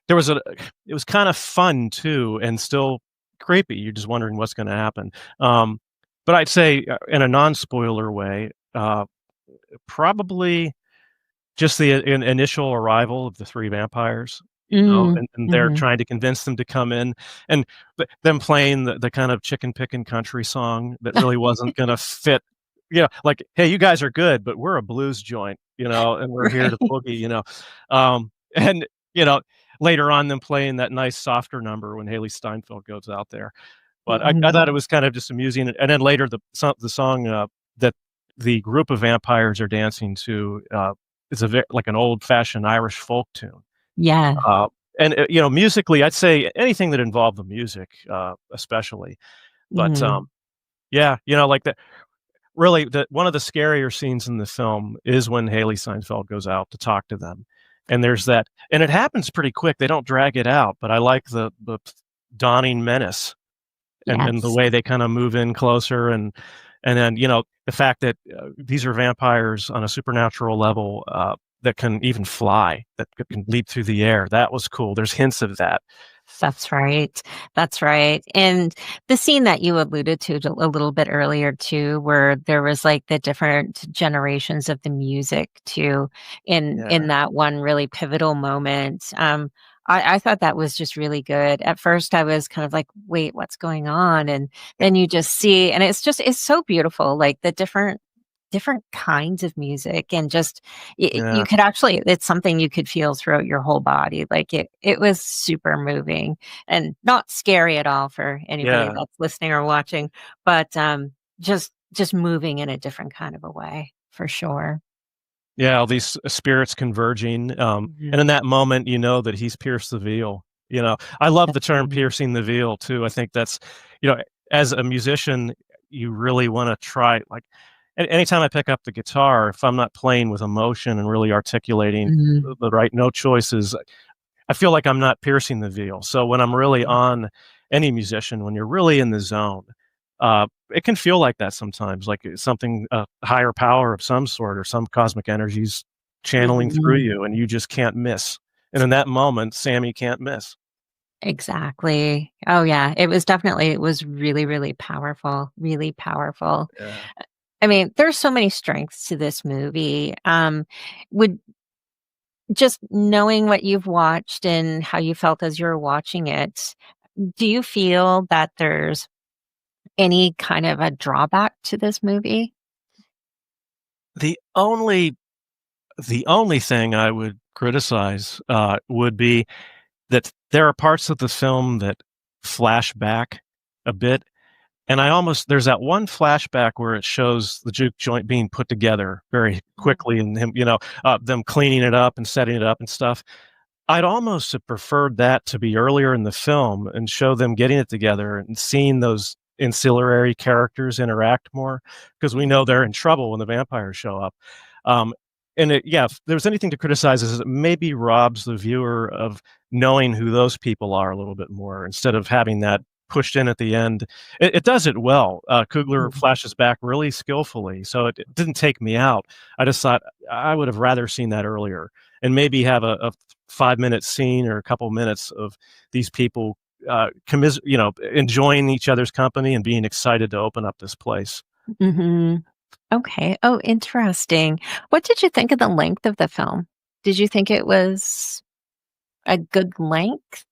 there was it was kind of fun too, and still creepy. You're just wondering what's going to happen. But I'd say, in a non-spoiler way, probably just the initial arrival of the three vampires, and they're Mhm. trying to convince them to come in, and them playing the kind of chicken picking country song that really wasn't going to fit. Like, hey, you guys are good, but we're a blues joint, and we're here to Right. boogie. And later on, them playing that nice softer number when Haley Steinfeld goes out there. But I Mhm. thought it was kind of just amusing, and then later the song that the group of vampires are dancing to is like an old fashioned Irish folk tune. Yeah. Uh, and musically, I'd say anything that involved the music, especially. But Mhm. yeah, like that. Really, one of the scarier scenes in the film is when Haley Steinfeld goes out to talk to them, and there's that, and it happens pretty quick. They don't drag it out, but I like the dawning menace and the Yes. way they kind of move in closer, and then the fact that these are vampires on a supernatural level that can even fly, that can leap through the air. That was cool. There's hints of that. That's right. That's right. And the scene that you alluded to a little bit earlier too, where there was like the different generations of the music too, in Yeah, that one really pivotal moment. I thought that was just really good. At first, I was kind of like, "Wait, what's going on?" And then you just see, and it's so beautiful, like the different kinds of music, and just you yeah, could actually, it's something you could feel throughout your whole body. Like it was super moving and not scary at all for anybody yeah. that's listening or watching, but just moving in a different kind of a way for sure. Yeah, all these spirits converging, and in Mhm. that moment, you know that he's pierced the veil. I love the That's term right. "piercing the veil" too. I think that's, you know, as a musician, you really want to try. Like, anytime I pick up the guitar, if I'm not playing with emotion and really articulating Mhm. the right note choices, I feel like I'm not piercing the veil. So when I'm really on any musician, when you're really in the zone, it can feel like that sometimes, like it's something, higher power of some sort or some cosmic energies channeling through Mhm. you, and you just can't miss. And in that moment, Sammy can't miss. Exactly. Oh yeah, it was really, really powerful, really powerful. Yeah. I mean, there's so many strengths to this movie. Would just knowing what you've watched and how you felt as you were watching it, do you feel that there's any kind of a drawback to this movie? The only the only thing I would criticize, would be that there are parts of the film that flash back a bit. And there's that one flashback where it shows the juke joint being put together very Mhm. quickly, and him, them cleaning it up and setting it up and stuff. I'd almost have preferred that to be earlier in the film and show them getting it together and seeing those ancillary characters interact more, because we know they're in trouble when the vampires show up. Um, yeah, if there's anything to criticize, is it maybe robs the viewer of knowing who those people are a little bit more instead of having that pushed in at the end. It does it well. Kugler Mhm. flashes back really skillfully, so it didn't take me out. I just thought I would have rather seen that earlier, and maybe have a 5-minute scene or a couple minutes of these people enjoying each other's company and being excited to open up this place. Mhm. Okay. Oh, interesting. What did you think of the length of the film? Did you think it was a good length?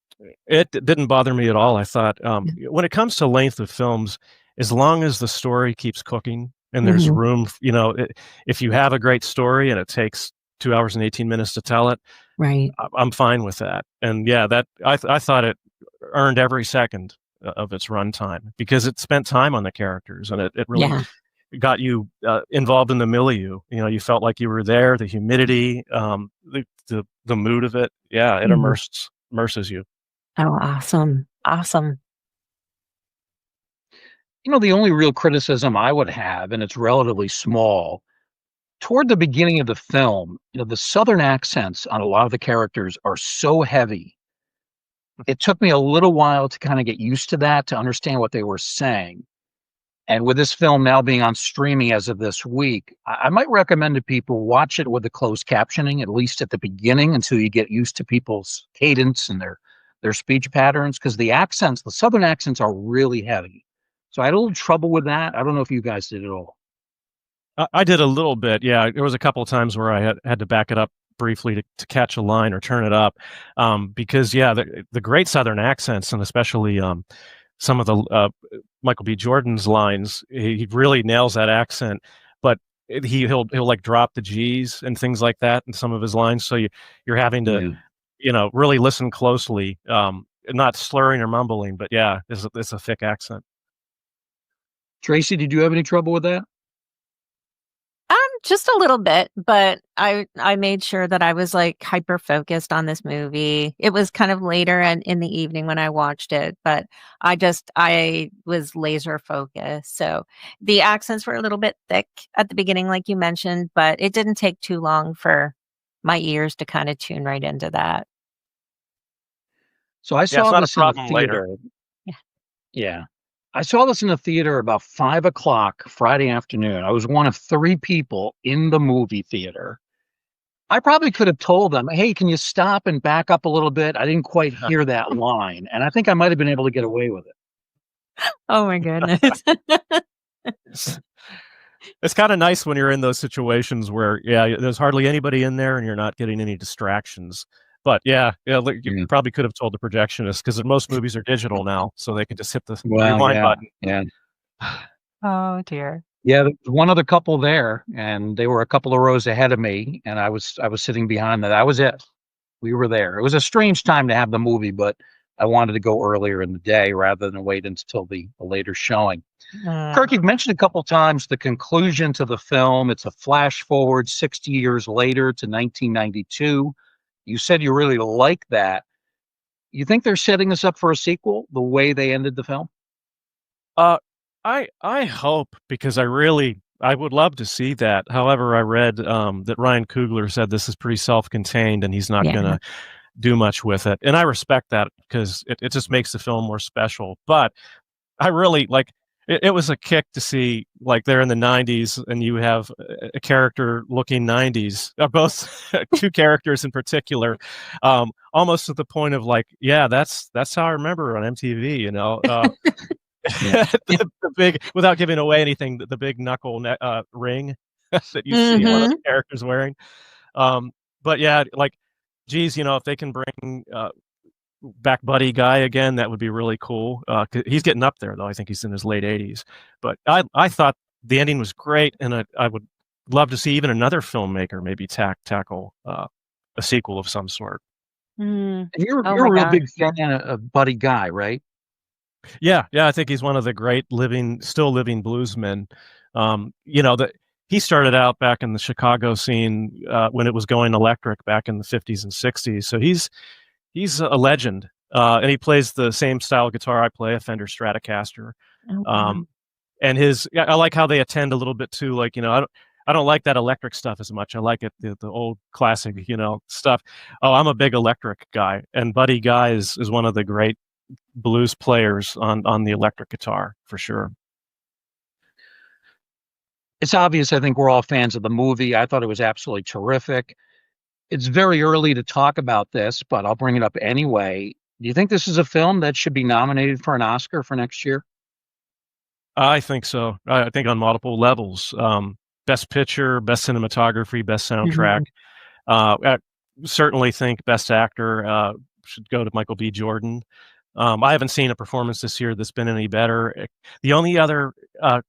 Didn't bother me at all. I thought, Yeah. when it comes to length of films, as long as the story keeps cooking and there's Mhm. room, if you have a great story and it takes 2 hours and 18 minutes to tell it, Right. I'm fine with that. And yeah, I thought it earned every second of its runtime because it spent time on the characters, and it really Yeah. got you involved in the milieu. You felt like you were there. The humidity, the mood of it. Yeah, it Mhm. immerses you. Oh, awesome. Awesome. The only real criticism I would have, and it's relatively small, toward the beginning of the film, the Southern accents on a lot of the characters are so heavy. It took me a little while to kind of get used to that, to understand what they were saying. And with this film now being on streaming as of this week, I might recommend to people watch it with the closed captioning, at least at the beginning, until you get used to people's cadence and their their speech patterns, because the accents, the Southern accents are really heavy. So I had a little trouble with that. I don't know if you guys did at all. I did a little bit, yeah. There was a couple of times where I had to back it up briefly to catch a line or turn it up, because yeah, the great Southern accents, and especially some of the Michael B. Jordan's lines, he really nails that accent. But he'll like drop the G's and things like that in some of his lines, so you're having to really listen closely, not slurring or mumbling. But yeah, it's a thick accent. Tracy, did you have any trouble with that? Just a little bit, but I made sure that I was like hyper focused on this movie. It was kind of later and in the evening when I watched it, but I was laser focused. So the accents were a little bit thick at the beginning, like you mentioned, but it didn't take too long for my ears to kind of tune right into that. So I saw this in the theater. Later. Yeah. I saw this in the theater about 5 o'clock Friday afternoon. I was one of 3 people in the movie theater. I probably could have told them, hey, can you stop and back up a little bit? I didn't quite hear that line. And I think I might have been able to get away with it. Oh my goodness. It's kind of nice when you're in those situations where, yeah, there's hardly anybody in there and you're not getting any distractions. But yeah, you probably could have told the projectionist, because most movies are digital now, so they can just hit the rewind button. Yeah. Oh dear. Yeah, there was one other couple there, and they were a couple of rows ahead of me, and I was sitting behind them. That was it. We were there. It was a strange time to have the movie, but I wanted to go earlier in the day rather than wait until the later showing. Kirk, you've mentioned a couple times the conclusion to the film. It's a flash forward 60 years later to 1992. You said you really like that. You think they're setting us up for a sequel, the way they ended the film? I hope, because I would love to see that. However, I read that Ryan Coogler said this is pretty self-contained and he's not going to do much with it. And I respect that, because it just makes the film more special. But I really like it was a kick to see, like, they're in the 90s and you have a character looking 90s, both 2 characters in particular, almost to the point of like, yeah, that's how I remember on MTV, the big, without giving away anything, the big knuckle ring that you see one of the characters wearing. But yeah, like, geez, if they can bring back Buddy Guy again, that would be really cool. He's getting up there, though. I think he's in his late 80s. But I thought the ending was great, and I would love to see even another filmmaker maybe tackle a sequel of some sort. And you're a real big fan of Buddy Guy, right? Yeah, I think he's one of the great still living bluesmen. He started out back in the Chicago scene when it was going electric back in the 50s and 60s. So he's a legend, and he plays the same style guitar I play, a Fender Stratocaster. And I like how they attend a little bit to, like, I don't like that electric stuff as much. I like it the old classic, stuff. Oh, I'm a big electric guy, and Buddy Guy is one of the great blues players on the electric guitar for sure. It's obvious. I think we're all fans of the movie. I thought it was absolutely terrific. It's very early to talk about this, but I'll bring it up anyway. Do you think this is a film that should be nominated for an Oscar for next year? I think so. I think on multiple levels. Best picture, best cinematography, best soundtrack. I certainly think best actor should go to Michael B. Jordan. I haven't seen a performance this year that's been any better. The only other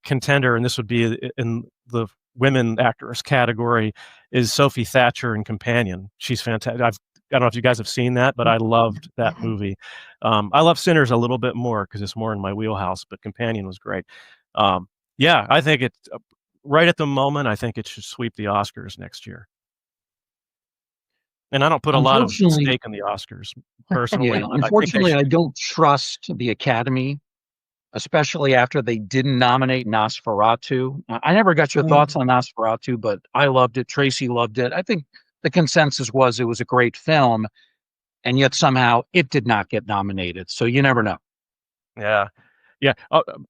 contender, and this would be in the women actress category, is Sophie Thatcher in Companion. She's fantastic. I don't know if you guys have seen that, but I loved that movie. I love Sinners a little bit more because it's more in my wheelhouse, but Companion was great. Yeah, I think it's right at the moment. I think it should sweep the Oscars next year. And I don't put a lot of stake in the Oscars personally. Unfortunately, I don't trust the Academy, especially after they didn't nominate Nosferatu. I never got your thoughts on Nosferatu, but I loved it. Tracy loved it. I think the consensus was it was a great film, and yet somehow it did not get nominated. So you never know. Yeah.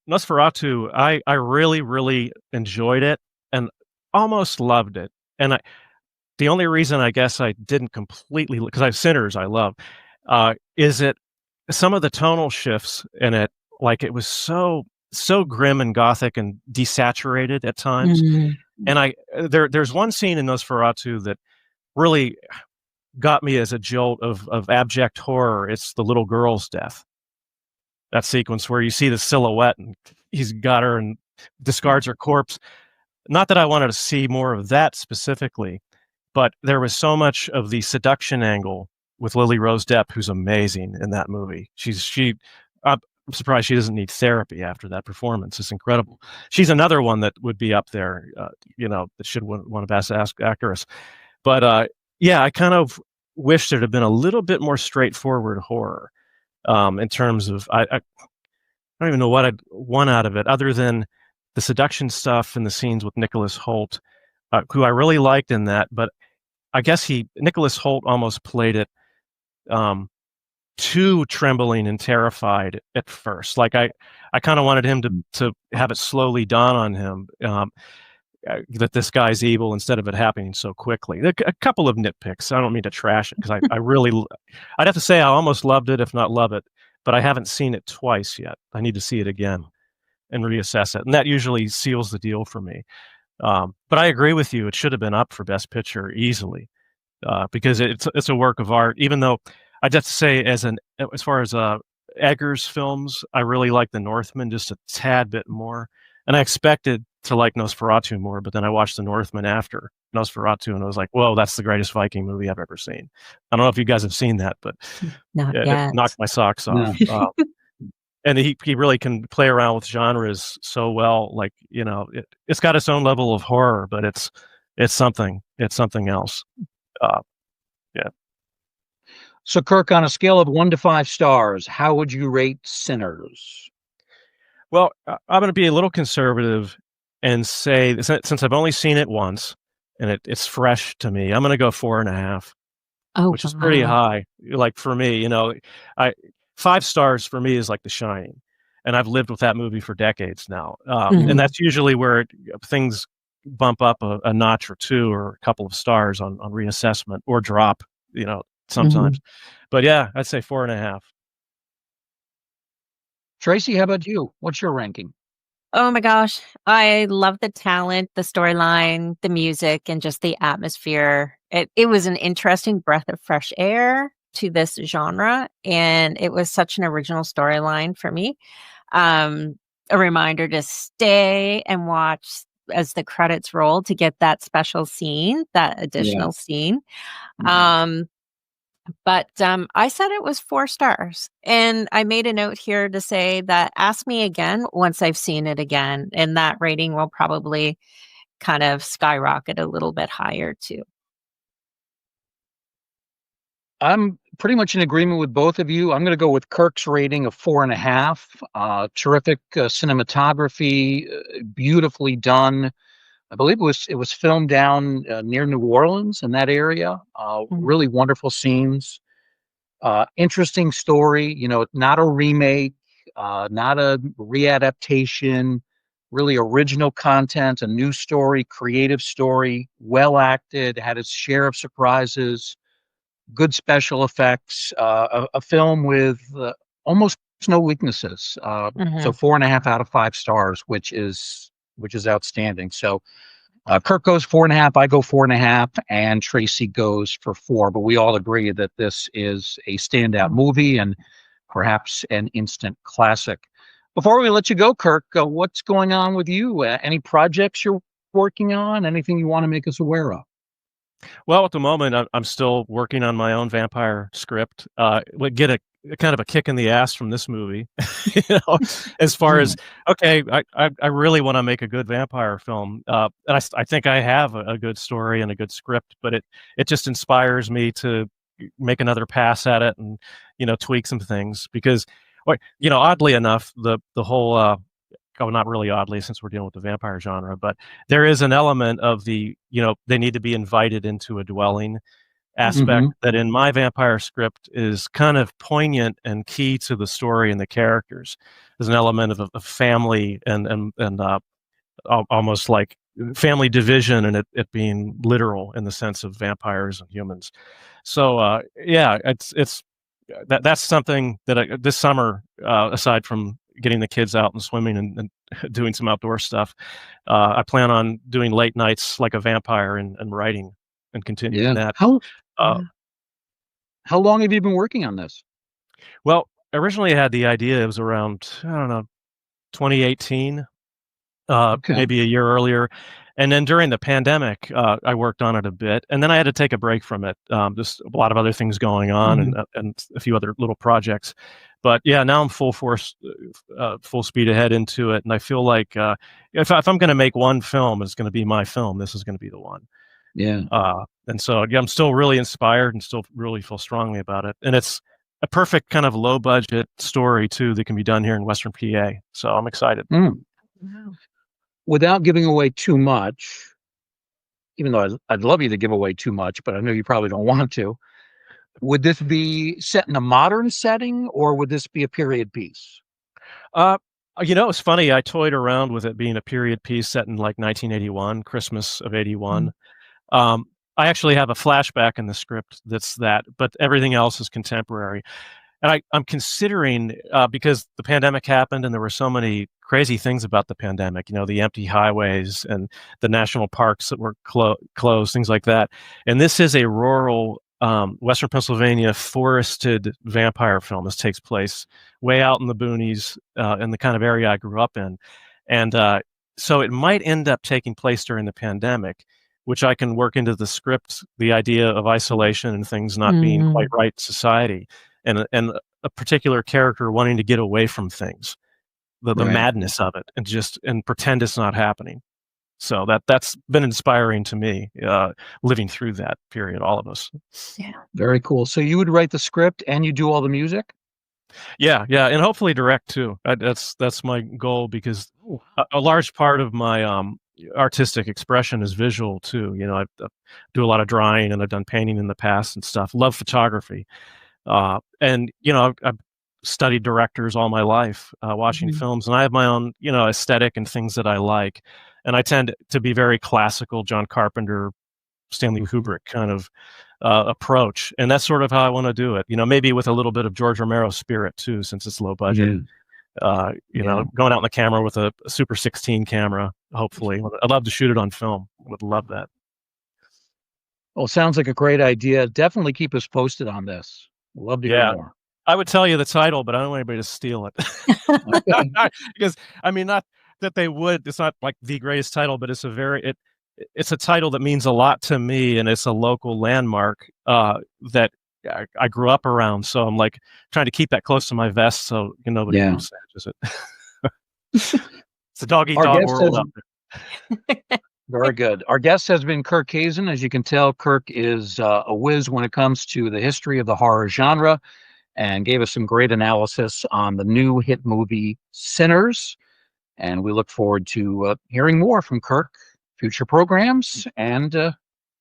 Nosferatu, I really, really enjoyed it and almost loved it. And the only reason I guess I didn't completely, because I have Sinners I love, is it some of the tonal shifts in it, like it was so grim and gothic and desaturated at times. Mm. And there's one scene in Nosferatu that really got me as a jolt of abject horror. It's the little girl's death. That sequence where you see the silhouette and he's got her and discards her corpse. Not that I wanted to see more of that specifically, but there was so much of the seduction angle with Lily Rose Depp, who's amazing in that movie. I'm surprised she doesn't need therapy after that performance. It's incredible. She's another one that would be up there, that should win a Best Actress. But yeah, I kind of wish there'd have been a little bit more straightforward horror in terms of I don't even know what I'd want out of it other than the seduction stuff and the scenes with Nicholas Hoult, who I really liked in that. But I guess Nicholas Hoult almost played it too trembling and terrified at first. Like I kind of wanted him to have it slowly dawn on him that this guy's evil instead of it happening so quickly. A couple of nitpicks. I don't mean to trash it because I'd have to say I almost loved it, if not love it, but I haven't seen it twice yet. I need to see it again and reassess it. And that usually seals the deal for me. But I agree with you. It should have been up for Best Picture easily because it's a work of art, even though I'd have to say as far as Eggers films, I really like The Northman just a tad bit more. And I expected to like Nosferatu more, but then I watched The Northman after Nosferatu, and I was like, whoa, that's the greatest Viking movie I've ever seen. I don't know if you guys have seen that, but it knocked my socks off. Yeah. And he really can play around with genres so well. Like, it's got its own level of horror, but it's something else. Yeah. So, Kirk, on a scale of 1 to 5 stars, how would you rate Sinners? Well, I'm going to be a little conservative and say, since I've only seen it once and it's fresh to me, I'm going to go 4.5, which is pretty high. Like for me, 5 stars for me is like The Shining, and I've lived with that movie for decades now. And that's usually where things bump up a notch or two or a couple of stars on reassessment or drop, sometimes. But yeah, I'd say 4.5. Tracy, how about you? What's your ranking? Oh my gosh. I love the talent, the storyline, the music, and just the atmosphere. It was an interesting breath of fresh air to this genre, and it was such an original storyline for me. A reminder to stay and watch as the credits roll to get that special scene, that additional scene. But I said it was 4 stars. And I made a note here to say that ask me again once I've seen it again. And that rating will probably kind of skyrocket a little bit higher too. I'm pretty much in agreement with both of you. I'm going to go with Kirk's rating of 4.5. Terrific cinematography, beautifully done. I believe it was filmed down near New Orleans in that area. Really wonderful scenes. Interesting story. Not a remake, not a readaptation. Really original content, a new story, creative story, well acted, had its share of surprises, good special effects. A film with almost no weaknesses. So 4.5 out of 5 stars, which is outstanding. So Kirk goes 4.5, I go 4.5, and Tracy goes for 4. But we all agree that this is a standout movie and perhaps an instant classic. Before we let you go, Kirk, what's going on with you? Any projects you're working on? Anything you want to make us aware of? Well, at the moment, I'm still working on my own vampire script. Get a kind of a kick in the ass from this movie, as far as, okay, I really want to make a good vampire film. And I think I have a good story and a good script, but it just inspires me to make another pass at it and, tweak some things because, oddly enough, the whole, not really oddly since we're dealing with the vampire genre, but there is an element of the, they need to be invited into a dwelling aspect that in my vampire script is kind of poignant and key to the story and the characters. There's an element of family and almost like family division and it being literal in the sense of vampires and humans. So yeah, it's that's something that this summer, aside from getting the kids out and swimming and doing some outdoor stuff, I plan on doing late nights like a vampire and writing and continuing that. Uh, How long have you been working on this? well, originally I had the idea, it was around, I don't know, 2018, Okay. maybe a year earlier. And then during the pandemic, I worked on it a bit, and then I had to take a break from it. Just a lot of other things going on, and a few other little projects. But yeah, now I'm full force, full speed ahead into it, and I feel like if I'm going to make one film, it's going to be my film. This is going to be the one. Yeah. And so yeah, I'm still really inspired and still really feel strongly about it. And it's a perfect kind of low budget story too that can be done here in Western PA. So I'm excited. Wow. Without giving away too much, even though I'd love you to give away too much, but I know you probably don't want to. Would this be set in a modern setting, or would this be a period piece? It's funny. I toyed around with it being a period piece set in like 1981, Christmas of '81. I actually have a flashback in the script that's that, but everything else is contemporary. And I'm considering, because the pandemic happened and there were so many crazy things about the pandemic, the empty highways and the national parks that were closed, things like that. And this is a rural, Western Pennsylvania forested vampire film. This takes place way out in the boonies, in the kind of area I grew up in. And so it might end up taking place during the pandemic, which I can work into the script, the idea of isolation and things not being quite right in society. And a particular character wanting to get away from things, the madness of it, and pretend it's not happening. So that's been inspiring to me, living through that period, all of us. Yeah. Very cool. So you would write the script and you do all the music? Yeah, and hopefully direct too. That's my goal, because a large part of my artistic expression is visual too. I do a lot of drawing, and I've done painting in the past and stuff. Love photography. And I've studied directors all my life, watching films, and I have my own, aesthetic and things that I like. And I tend to be very classical, John Carpenter, Stanley Kubrick kind of approach. And that's sort of how I want to do it, maybe with a little bit of George Romero spirit too, since it's low budget. Going out in the camera with a Super 16 camera, hopefully. I'd love to shoot it on film. Would love that. Well, sounds like a great idea. Definitely keep us posted on this. Love to hear more. I would tell you the title, but I don't want anybody to steal it. Because not that they would. It's not like the greatest title, but it's it's a title that means a lot to me, and it's a local landmark that I grew up around. So I'm like trying to keep that close to my vest, so nobody snatches it. It's a dog eat dog world out there. Very good. Our guest has been Kirk Hazen. As you can tell, Kirk is a whiz when it comes to the history of the horror genre, and gave us some great analysis on the new hit movie Sinners. And we look forward to hearing more from Kirk, future programs, and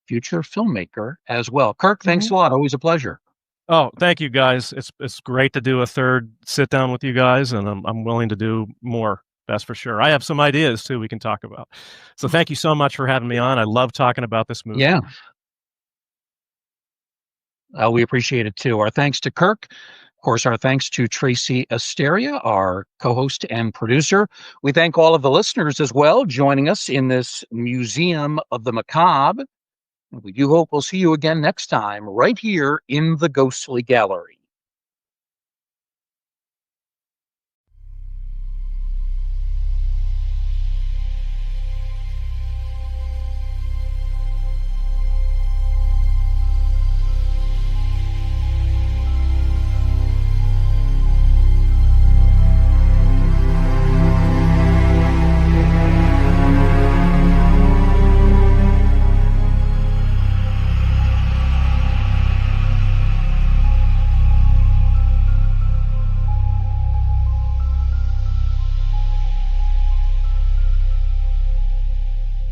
future filmmaker as well. Kirk, thanks a lot. Always a pleasure. Oh, thank you, guys. It's great to do a third sit down with you guys, and I'm willing to do more. That's for sure. I have some ideas too we can talk about. So thank you so much for having me on. I love talking about this movie. Yeah. We appreciate it too. Our thanks to Kirk. Of course, our thanks to Tracy Asteria, our co-host and producer. We thank all of the listeners as well, joining us in this Museum of the Macabre. We do hope we'll see you again next time, right here in the Ghostly Gallery.